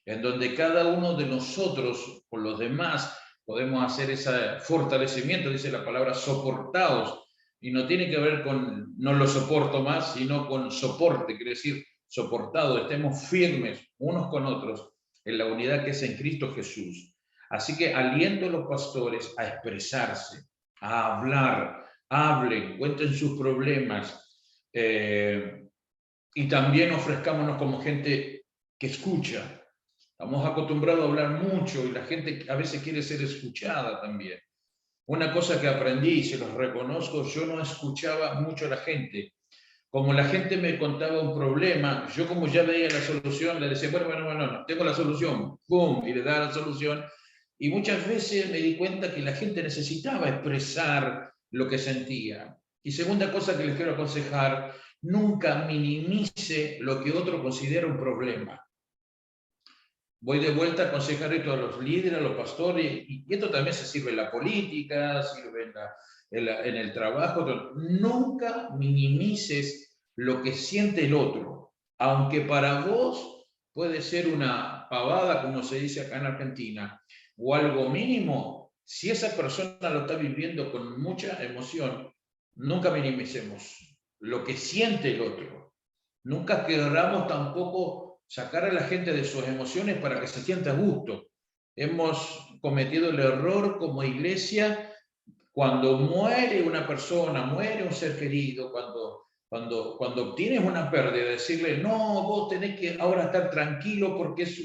en donde cada uno de nosotros, con los demás, podemos hacer ese fortalecimiento, dice la palabra, soportados, y no tiene que ver con no lo soporto más, sino con soporte, quiere decir soportado, estemos firmes unos con otros en la unidad que es en Cristo Jesús. Así que aliento a los pastores a expresarse, a hablar, hablen, cuenten sus problemas, y también ofrezcámonos como gente que escucha. Estamos acostumbrados a hablar mucho y la gente a veces quiere ser escuchada también. Una cosa que aprendí, y se los reconozco, yo no escuchaba mucho a la gente. Como la gente me contaba un problema, yo como ya veía la solución, le decía, bueno, tengo la solución, ¡pum!, y le daba la solución. Y muchas veces me di cuenta que la gente necesitaba expresar lo que sentía. Y segunda cosa que les quiero aconsejar, nunca minimice lo que otro considera un problema. Voy de vuelta a aconsejar esto a los líderes, a los pastores, y esto también se sirve en la política, sirve en el trabajo. Nunca minimices lo que siente el otro, aunque para vos puede ser una pavada, como se dice acá en Argentina, o algo mínimo. Si esa persona lo está viviendo con mucha emoción, nunca minimicemos lo que siente el otro. Nunca queramos tampoco sacar a la gente de sus emociones para que se sienta a gusto. Hemos cometido el error como iglesia, cuando muere una persona, muere un ser querido, cuando obtienes una pérdida, decirle, no, vos tenés que ahora estar tranquilo porque es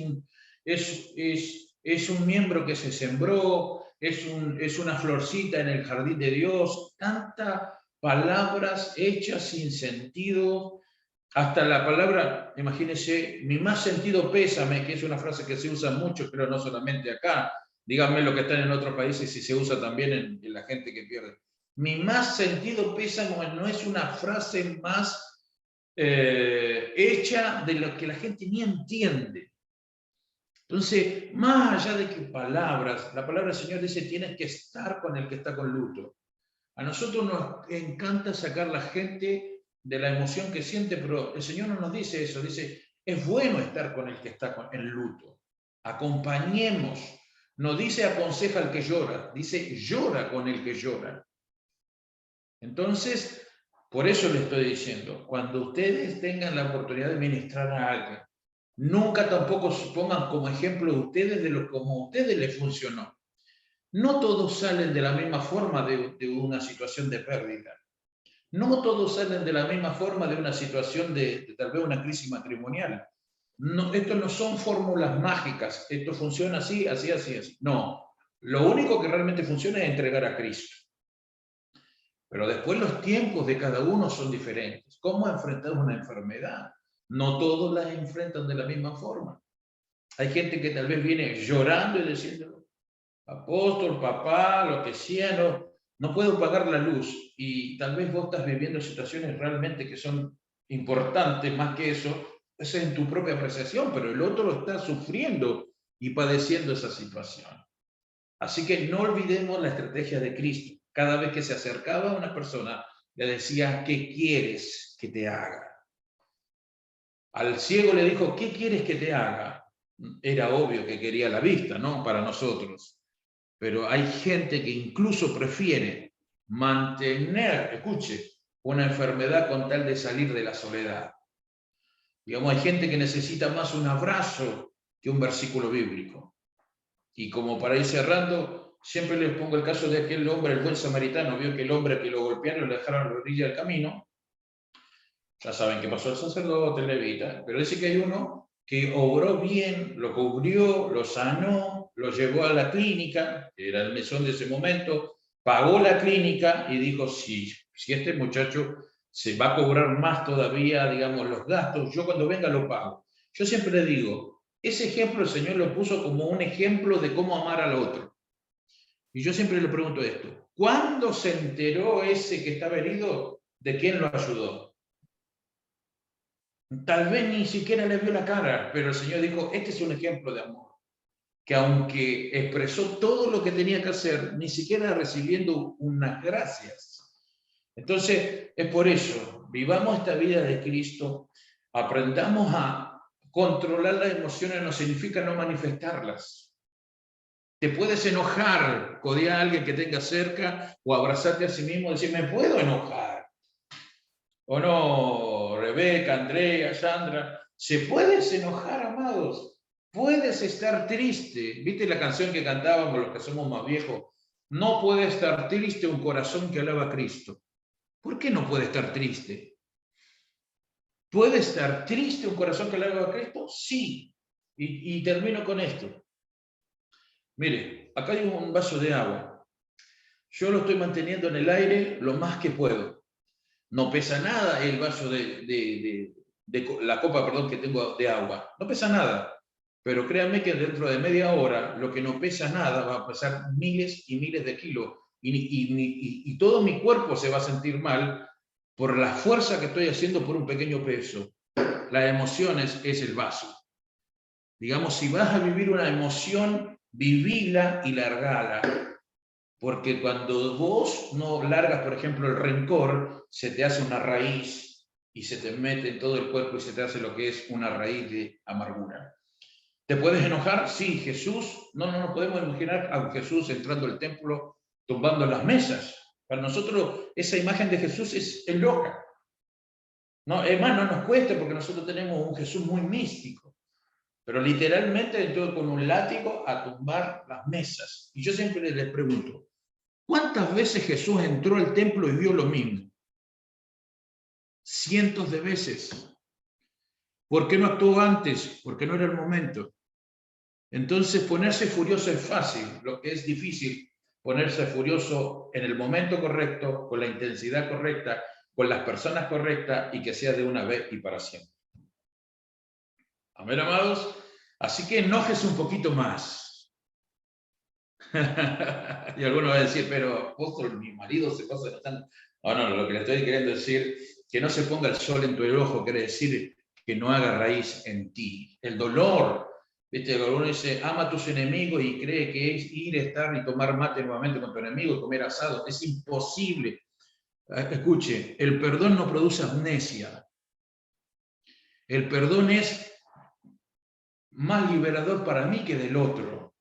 un miembro que se sembró, es una florcita en el jardín de Dios, tantas palabras hechas sin sentido, hasta la palabra, imagínense, mi más sentido pésame, que es una frase que se usa mucho, pero no solamente acá, díganme lo que están en otros países si se usa también en la gente que pierde. Mi más sentido pésame no es una frase más hecha de lo que la gente ni entiende. Entonces, más allá de que palabras, la palabra del Señor dice, tienes que estar con el que está con luto. A nosotros nos encanta sacar la gente de la emoción que siente, pero el Señor no nos dice eso, dice, es bueno estar con el que está en luto. Acompañemos. No dice aconseja al que llora, dice llora con el que llora. Entonces, por eso le estoy diciendo, cuando ustedes tengan la oportunidad de ministrar a alguien, nunca tampoco se pongan como ejemplo de ustedes de lo como a ustedes les funcionó. No todos salen de la misma forma de una situación de pérdida. No todos salen de la misma forma de una situación de tal vez una crisis matrimonial. No, esto no son fórmulas mágicas, esto funciona así, así, así, así. No, lo único que realmente funciona es entregar a Cristo. Pero después los tiempos de cada uno son diferentes. ¿Cómo enfrentar una enfermedad? No todos la enfrentan de la misma forma. Hay gente que tal vez viene llorando y diciendo, apóstol, papá, lo que sea, no puedo pagar la luz. Y tal vez vos estás viviendo situaciones realmente que son importantes, más que eso, es en tu propia apreciación, pero el otro lo está sufriendo y padeciendo esa situación. Así que no olvidemos la estrategia de Cristo. Cada vez que se acercaba a una persona, le decía, ¿qué quieres que te haga? Al ciego le dijo, ¿qué quieres que te haga? Era obvio que quería la vista, ¿no? Para nosotros. Pero hay gente que incluso prefiere mantener, escuche, una enfermedad con tal de salir de la soledad. Digamos, hay gente que necesita más un abrazo que un versículo bíblico. Y como para ir cerrando, siempre les pongo el caso de aquel hombre, el buen samaritano, vio que el hombre que lo golpearon lo dejaron a la orilla del camino. Ya saben qué pasó el sacerdote, el levita, pero dice que hay uno que obró bien, lo cubrió, lo sanó, lo llevó a la clínica, que era el mesón de ese momento, pagó la clínica y dijo, si este muchacho se va a cobrar más todavía, digamos, los gastos, yo cuando venga lo pago. Yo siempre le digo, ese ejemplo el Señor lo puso como un ejemplo de cómo amar al otro. Y yo siempre le pregunto esto, ¿cuándo se enteró ese que estaba herido de quién lo ayudó? Tal vez ni siquiera le vio la cara, pero el Señor dijo, este es un ejemplo de amor, que aunque expresó todo lo que tenía que hacer, ni siquiera recibiendo unas gracias. Entonces, es por eso, vivamos esta vida de Cristo, aprendamos a controlar las emociones, no significa no manifestarlas. Te puedes enojar, codear a alguien que tengas cerca, o abrazarte a sí mismo y decir, me puedo enojar. ¿O no, Rebeca, Andrea, Sandra? ¿Se puedes enojar, amados? Puedes estar triste. ¿Viste la canción que cantábamos los que somos más viejos? No puede estar triste un corazón que alaba a Cristo. ¿Por qué no puede estar triste? ¿Puede estar triste un corazón que alaba a Cristo? Sí. Y termino con esto. Mire, acá hay un vaso de agua. Yo lo estoy manteniendo en el aire lo más que puedo. No pesa nada el vaso la copa, perdón, que tengo de agua. No pesa nada. Pero créanme que dentro de media hora lo que no pesa nada va a pesar miles y miles de kilos. Y todo mi cuerpo se va a sentir mal por la fuerza que estoy haciendo por un pequeño peso. Las emociones es el vaso. Digamos, si vas a vivir una emoción, vivila y largala. Porque cuando vos no largas, por ejemplo, el rencor, se te hace una raíz y se te mete en todo el cuerpo y se te hace lo que es una raíz de amargura. ¿Te puedes enojar? Sí, Jesús. No nos podemos imaginar a Jesús entrando al templo, tumbando las mesas. Para nosotros esa imagen de Jesús es loca. No, es más, no nos cuesta porque nosotros tenemos un Jesús muy místico. pero literalmente entró con un látigo a tumbar las mesas. Y yo siempre les pregunto, ¿cuántas veces Jesús entró al templo y vio lo mismo? Cientos de veces. ¿Por qué no actuó antes? Porque no era el momento. Entonces ponerse furioso es fácil, lo que es difícil, ponerse furioso en el momento correcto, con la intensidad correcta, con las personas correctas y que sea de una vez y para siempre. Amén, amados. Así que enojes un poquito más. Y algunos van a decir, pero apóstol, mi marido se pasa de tan... No, lo que le estoy queriendo decir, que no se ponga el sol en tu ojo, quiere decir que no haga raíz en ti. El dolor, ¿viste? Uno dice, ama a tus enemigos y cree que es ir, estar y tomar mate nuevamente con tu enemigo, comer asado. Es imposible. Escuche, el perdón no produce amnesia. El perdón es más liberador para mí que del otro.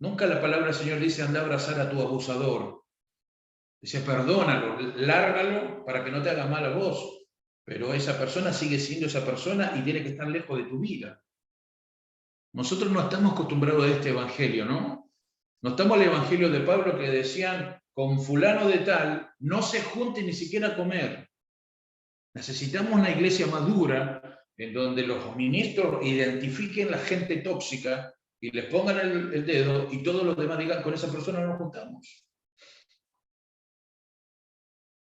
Nunca la palabra del Señor dice, anda a abrazar a tu abusador. Dice, perdónalo, lárgalo para que no te haga mal a vos. Pero esa persona sigue siendo esa persona y tiene que estar lejos de tu vida. Nosotros no estamos acostumbrados a este evangelio, ¿no? No estamos al evangelio de Pablo que decían, con fulano de tal, no se junte ni siquiera a comer. Necesitamos una iglesia madura en donde los ministros identifiquen la gente tóxica y les pongan el dedo y todos los demás digan, con esa persona no nos juntamos.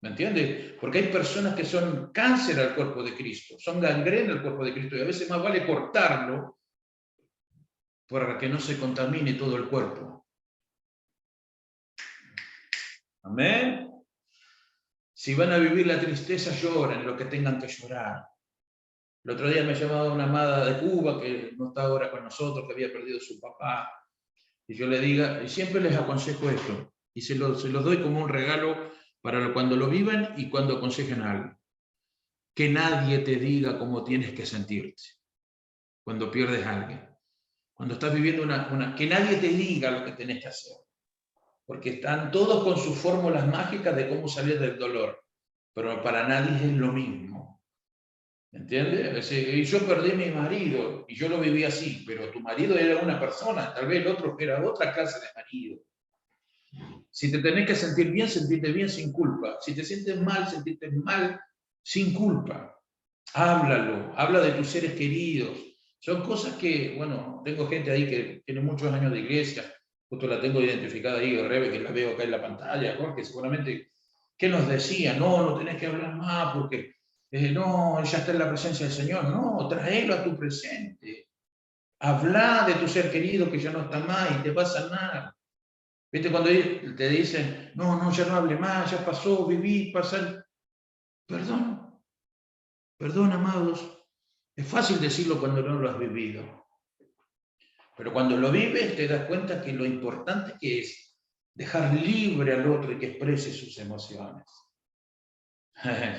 ¿Me entiendes? Porque hay personas que son cáncer al cuerpo de Cristo, son gangrena al cuerpo de Cristo, y a veces más vale cortarlo para que no se contamine todo el cuerpo. Amén. Si van a vivir la tristeza, lloren lo que tengan que llorar. El otro día me llamaba una amada de Cuba que no está ahora con nosotros, que había perdido a su papá. Y yo le diga, y siempre les aconsejo esto, y se los doy como un regalo para cuando lo vivan y cuando aconsejen a alguien. Que nadie te diga cómo tienes que sentirte cuando pierdes a alguien. Cuando estás viviendo que nadie te diga lo que tenés que hacer. Porque están todos con sus fórmulas mágicas de cómo salir del dolor. Pero para nadie es lo mismo. ¿Me entiendes? Y yo perdí a mi marido y yo lo viví así, pero tu marido era una persona, tal vez el otro era otra clase de marido. Si te tenés que sentir bien, sentirte bien sin culpa. Si te sientes mal, sentirte mal sin culpa. Háblalo, habla de tus seres queridos. Son cosas que, bueno, tengo gente ahí que tiene muchos años de iglesia, justo la tengo identificada ahí, Rebe, que la veo acá en la pantalla, Jorge, seguramente, ¿qué nos decía? No tenés que hablar más porque, no, ya está en la presencia del Señor. No, tráelo a tu presente. Habla de tu ser querido que ya no está más y te va a sanar. ¿Viste? Cuando te dicen, no, ya no hable más, ya pasó, viví, pasar. Perdón, amados. Es fácil decirlo cuando no lo has vivido. Pero cuando lo vives te das cuenta que lo importante que es dejar libre al otro y que exprese sus emociones.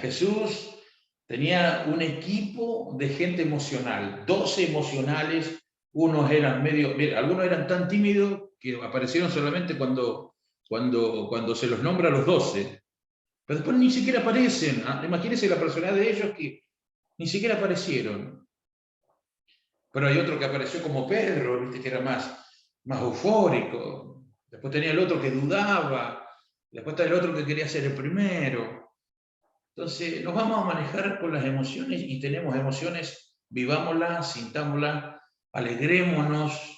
Jesús tenía un equipo de gente emocional, 12 emocionales. Unos eran algunos eran tan tímidos que aparecieron solamente cuando se los nombra a los 12. Pero después ni siquiera aparecen. Imagínense la personalidad de ellos que ni siquiera aparecieron. Pero hay otro que apareció como Pedro, ¿viste? Que era más eufórico. Después tenía el otro que dudaba. Después está el otro que quería ser el primero. Entonces nos vamos a manejar con las emociones y tenemos emociones, vivámoslas, sintámoslas, alegrémonos.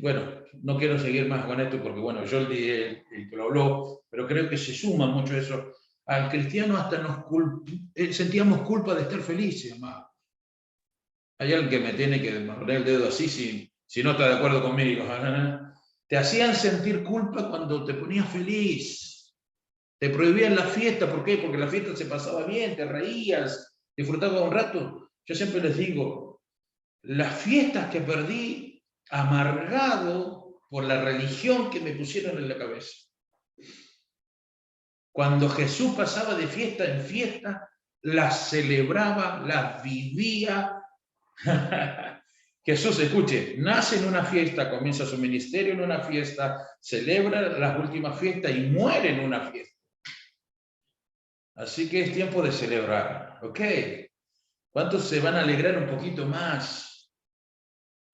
Bueno, no quiero seguir más con esto porque, bueno, yo el que lo habló, pero creo que se suma mucho eso. Al cristiano hasta sentíamos culpa de estar felices, amado. Hay alguien que me tiene que poner el dedo así si no está de acuerdo conmigo. Te hacían sentir culpa cuando te ponías feliz. Te prohibían la fiesta. ¿Por qué? Porque la fiesta se pasaba bien, te reías, disfrutabas un rato. Yo siempre les digo, las fiestas que perdí amargado por la religión que me pusieron en la cabeza. Cuando Jesús pasaba de fiesta en fiesta, las celebraba, las vivía. Jesús, escuche, nace en una fiesta, comienza su ministerio en una fiesta, celebra las últimas fiestas y muere en una fiesta. Así que es tiempo de celebrar, ¿ok? ¿Cuántos se van a alegrar un poquito más?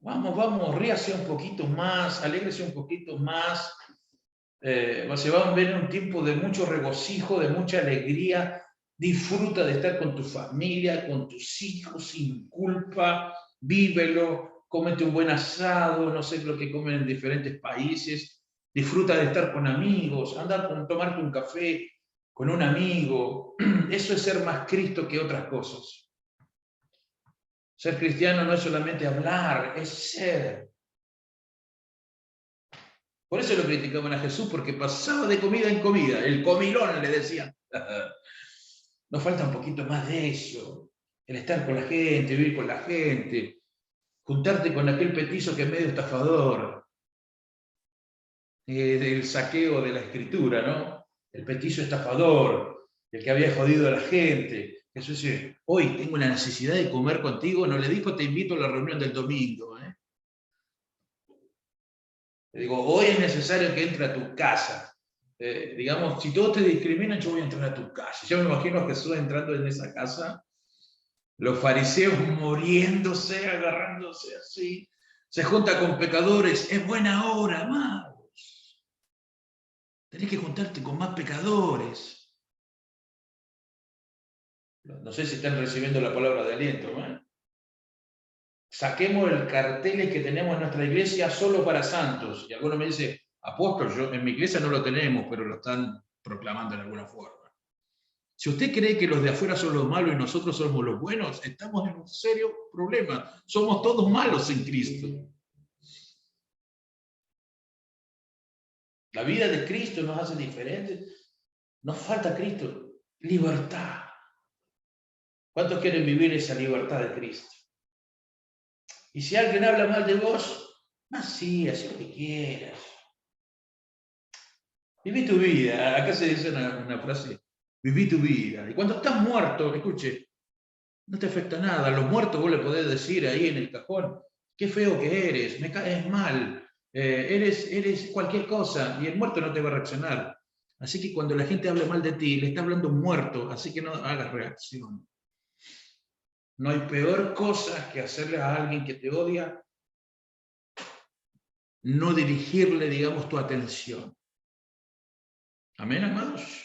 Vamos, ríase un poquito más, alégrese un poquito más. Se va a ver un tiempo de mucho regocijo, de mucha alegría. Disfruta de estar con tu familia, con tus hijos, sin culpa. Vívelo, cómete un buen asado, no sé lo que comen en diferentes países. Disfruta de estar con amigos, andar con tomarte un café con un amigo. Eso es ser más Cristo que otras cosas. Ser cristiano no es solamente hablar, es ser. Por eso lo criticaban a Jesús, porque pasaba de comida en comida. El comilón, le decían. Nos falta un poquito más de eso. El estar con la gente, vivir con la gente, juntarte con aquel petizo que es medio estafador. Del saqueo de la escritura, ¿no? El petizo estafador, el que había jodido a la gente. Jesús dice, hoy tengo la necesidad de comer contigo. No le dijo, te invito a la reunión del domingo. Le digo, hoy es necesario que entre a tu casa. Digamos, si todos te discriminan, yo voy a entrar a tu casa. Yo me imagino a Jesús entrando en esa casa, los fariseos muriéndose, agarrándose así. Se junta con pecadores, es buena hora, amados. Tenés que juntarte con más pecadores. No sé si están recibiendo la palabra de aliento, ¿eh? Saquemos el cartel que tenemos en nuestra iglesia solo para santos. Y alguno me dice, apóstol, yo en mi iglesia no lo tenemos, pero lo están proclamando en alguna forma. Si usted cree que los de afuera son los malos y nosotros somos los buenos, estamos en un serio problema. Somos todos malos en Cristo. La vida de Cristo nos hace diferentes. Nos falta Cristo. Libertad. ¿Cuántos quieren vivir esa libertad de Cristo? Y si alguien habla mal de vos, sí, haz lo que quieras. Viví tu vida. Acá se dice una frase, viví tu vida. Y cuando estás muerto, escuche, no te afecta nada. A los muertos vos le podés decir ahí en el cajón, qué feo que eres, me caes mal, eres cualquier cosa, y el muerto no te va a reaccionar. Así que cuando la gente habla mal de ti, le está hablando un muerto, así que no hagas reacción. No hay peor cosa que hacerle a alguien que te odia, no dirigirle, digamos, tu atención. Amén, amados.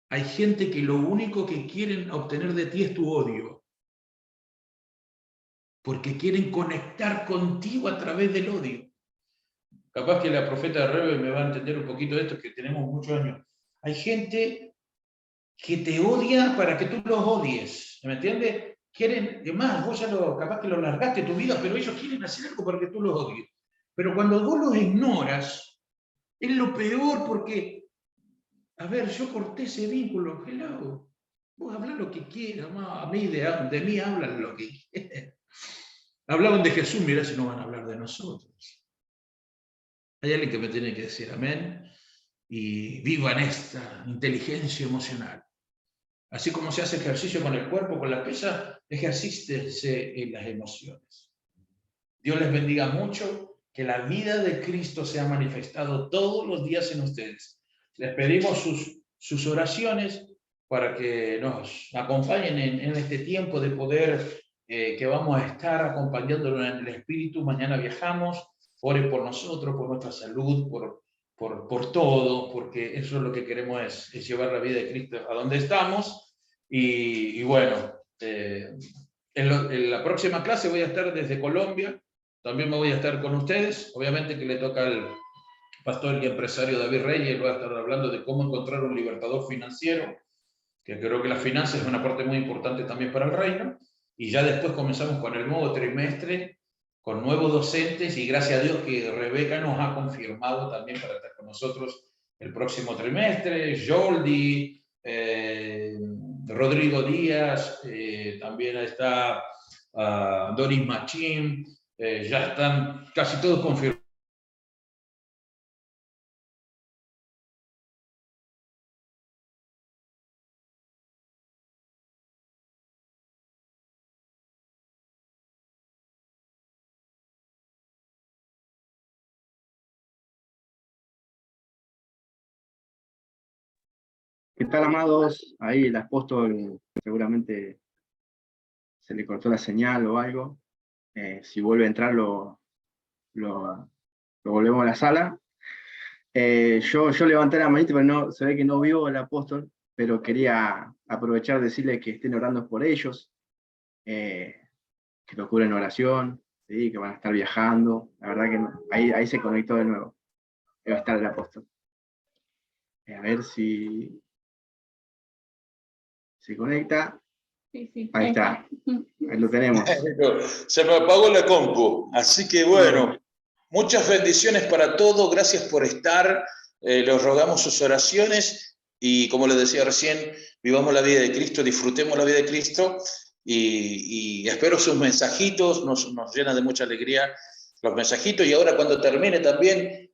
Hay gente que lo único que quieren obtener de ti es tu odio. Porque quieren conectar contigo a través del odio. Capaz que la profeta Rebe me va a entender un poquito de esto, que tenemos muchos años. Hay gente que te odia para que tú los odies. ¿Me entiendes? Quieren, además, vos ya capaz que lo largaste tu vida, pero ellos quieren hacer algo para que tú los odies. Pero cuando vos los ignoras, es lo peor porque, a ver, yo corté ese vínculo, hello. Vos hablás lo que quieras, a mí de mí hablan lo que quieran. Hablaban de Jesús, mirá si no van a hablar de nosotros. Hay alguien que me tiene que decir amén y vivan esta inteligencia emocional. Así como se hace ejercicio con el cuerpo, con la pesa, ejercítense en las emociones. Dios les bendiga mucho, que la vida de Cristo sea manifestado todos los días en ustedes. Les pedimos sus oraciones para que nos acompañen en este tiempo de poder que vamos a estar acompañándolo en el Espíritu. Mañana viajamos, ore por nosotros, por nuestra salud, por todo, porque eso es lo que queremos, es llevar la vida de Cristo a donde estamos. Y bueno, en la próxima clase voy a estar desde Colombia, también me voy a estar con ustedes, obviamente que le toca al pastor y empresario David Reyes, él va a estar hablando de cómo encontrar un libertador financiero, que creo que las finanzas es una parte muy importante también para el reino, y ya después comenzamos con el nuevo trimestre, con nuevos docentes, y gracias a Dios que Rebeca nos ha confirmado también para estar con nosotros el próximo trimestre, Jordi, Rodrigo Díaz, también está Doris Machín, ya están casi todos confirmados. ¿Qué tal, amados? Ahí el apóstol seguramente se le cortó la señal o algo. Si vuelve a entrar, lo volvemos a la sala. Yo levanté la manita, pero no, se ve que no vio el apóstol, pero quería aprovechar de decirle que estén orando por ellos, que lo cubren en oración, ¿sí? Que van a estar viajando. La verdad que no, ahí se conectó de nuevo. Ahí va a estar el apóstol. A ver si se conecta. Sí. Ahí está. Ahí lo tenemos. Se me apagó la compu, así que bueno, muchas bendiciones para todos, gracias por estar, les rogamos sus oraciones y como les decía recién, vivamos la vida de Cristo, disfrutemos la vida de Cristo y espero sus mensajitos, nos llenan de mucha alegría los mensajitos y ahora cuando termine también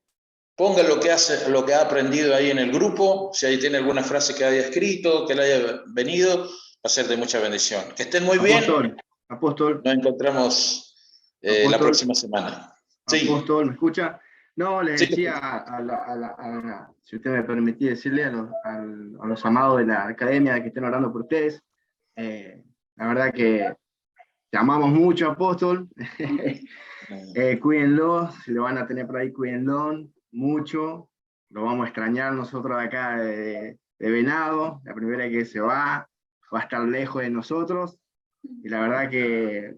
ponga lo que ha aprendido ahí en el grupo, si ahí tiene alguna frase que haya escrito, que le haya venido, va a ser de mucha bendición. Que estén muy bien. Apóstol. Nos encontramos la próxima semana. Sí. Apóstol, ¿me escucha? No, le Sí. decía, si usted me permitía decirle a los amados de la academia que estén orando por ustedes. La verdad que te amamos mucho, apóstol. Cuídenlo, si lo van a tener por ahí, cuídenlo mucho. Lo vamos a extrañar nosotros acá de Venado. La primera que se va a estar lejos de nosotros. Y la verdad que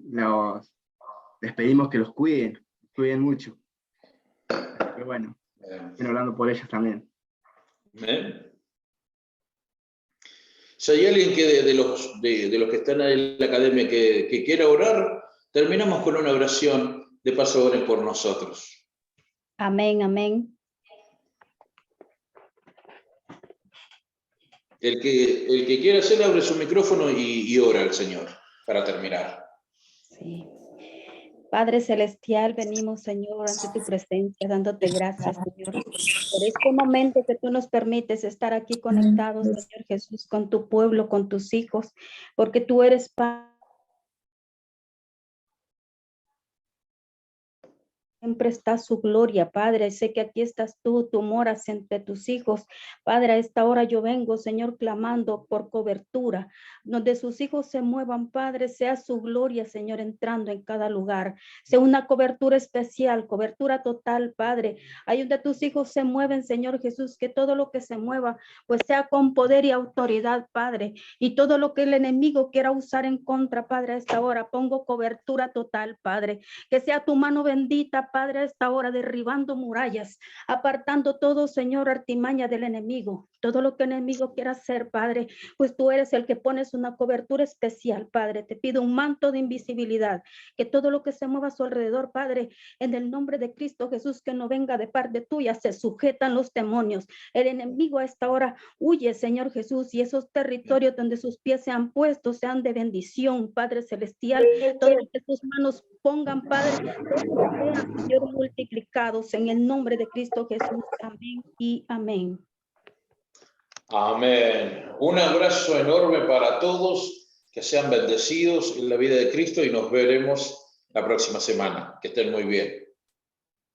les pedimos que los cuiden mucho. Pero bueno, estén orando por ellos también. Si hay alguien que de los que están ahí en la academia que quiera orar, terminamos con una oración. De paso, oren por nosotros. Amén, amén. El que quiera hacer, abre su micrófono y ora al Señor para terminar. Sí. Padre Celestial, venimos, Señor, ante tu presencia, dándote gracias, Señor, por este momento que tú nos permites estar aquí conectados, Señor Jesús, con tu pueblo, con tus hijos, porque tú eres Padre. Siempre está su gloria, Padre. Sé que aquí estás tú moras entre tus hijos. Padre, a esta hora yo vengo, Señor, clamando por cobertura. Donde sus hijos se muevan, Padre, sea su gloria, Señor, entrando en cada lugar. Sea una cobertura especial, cobertura total, Padre. Ahí donde tus hijos se mueven, Señor Jesús, que todo lo que se mueva, pues sea con poder y autoridad, Padre. Y todo lo que el enemigo quiera usar en contra, Padre, a esta hora, pongo cobertura total, Padre. Que sea tu mano bendita, Padre, a esta hora, derribando murallas, apartando todo, Señor, artimaña del enemigo, todo lo que el enemigo quiera hacer, Padre, pues tú eres el que pones una cobertura especial, Padre. Te pido un manto de invisibilidad, que todo lo que se mueva a su alrededor, Padre, en el nombre de Cristo Jesús, que no venga de parte tuya, se sujetan los demonios. El enemigo a esta hora huye, Señor Jesús, y esos territorios donde sus pies se han puesto sean de bendición, Padre Celestial. Todo lo que tus manos pongan, Padre, sean, Señor, multiplicados en el nombre de Cristo Jesús. Amén y amén. Amén. Un abrazo enorme para todos, que sean bendecidos en la vida de Cristo y nos veremos la próxima semana. Que estén muy bien.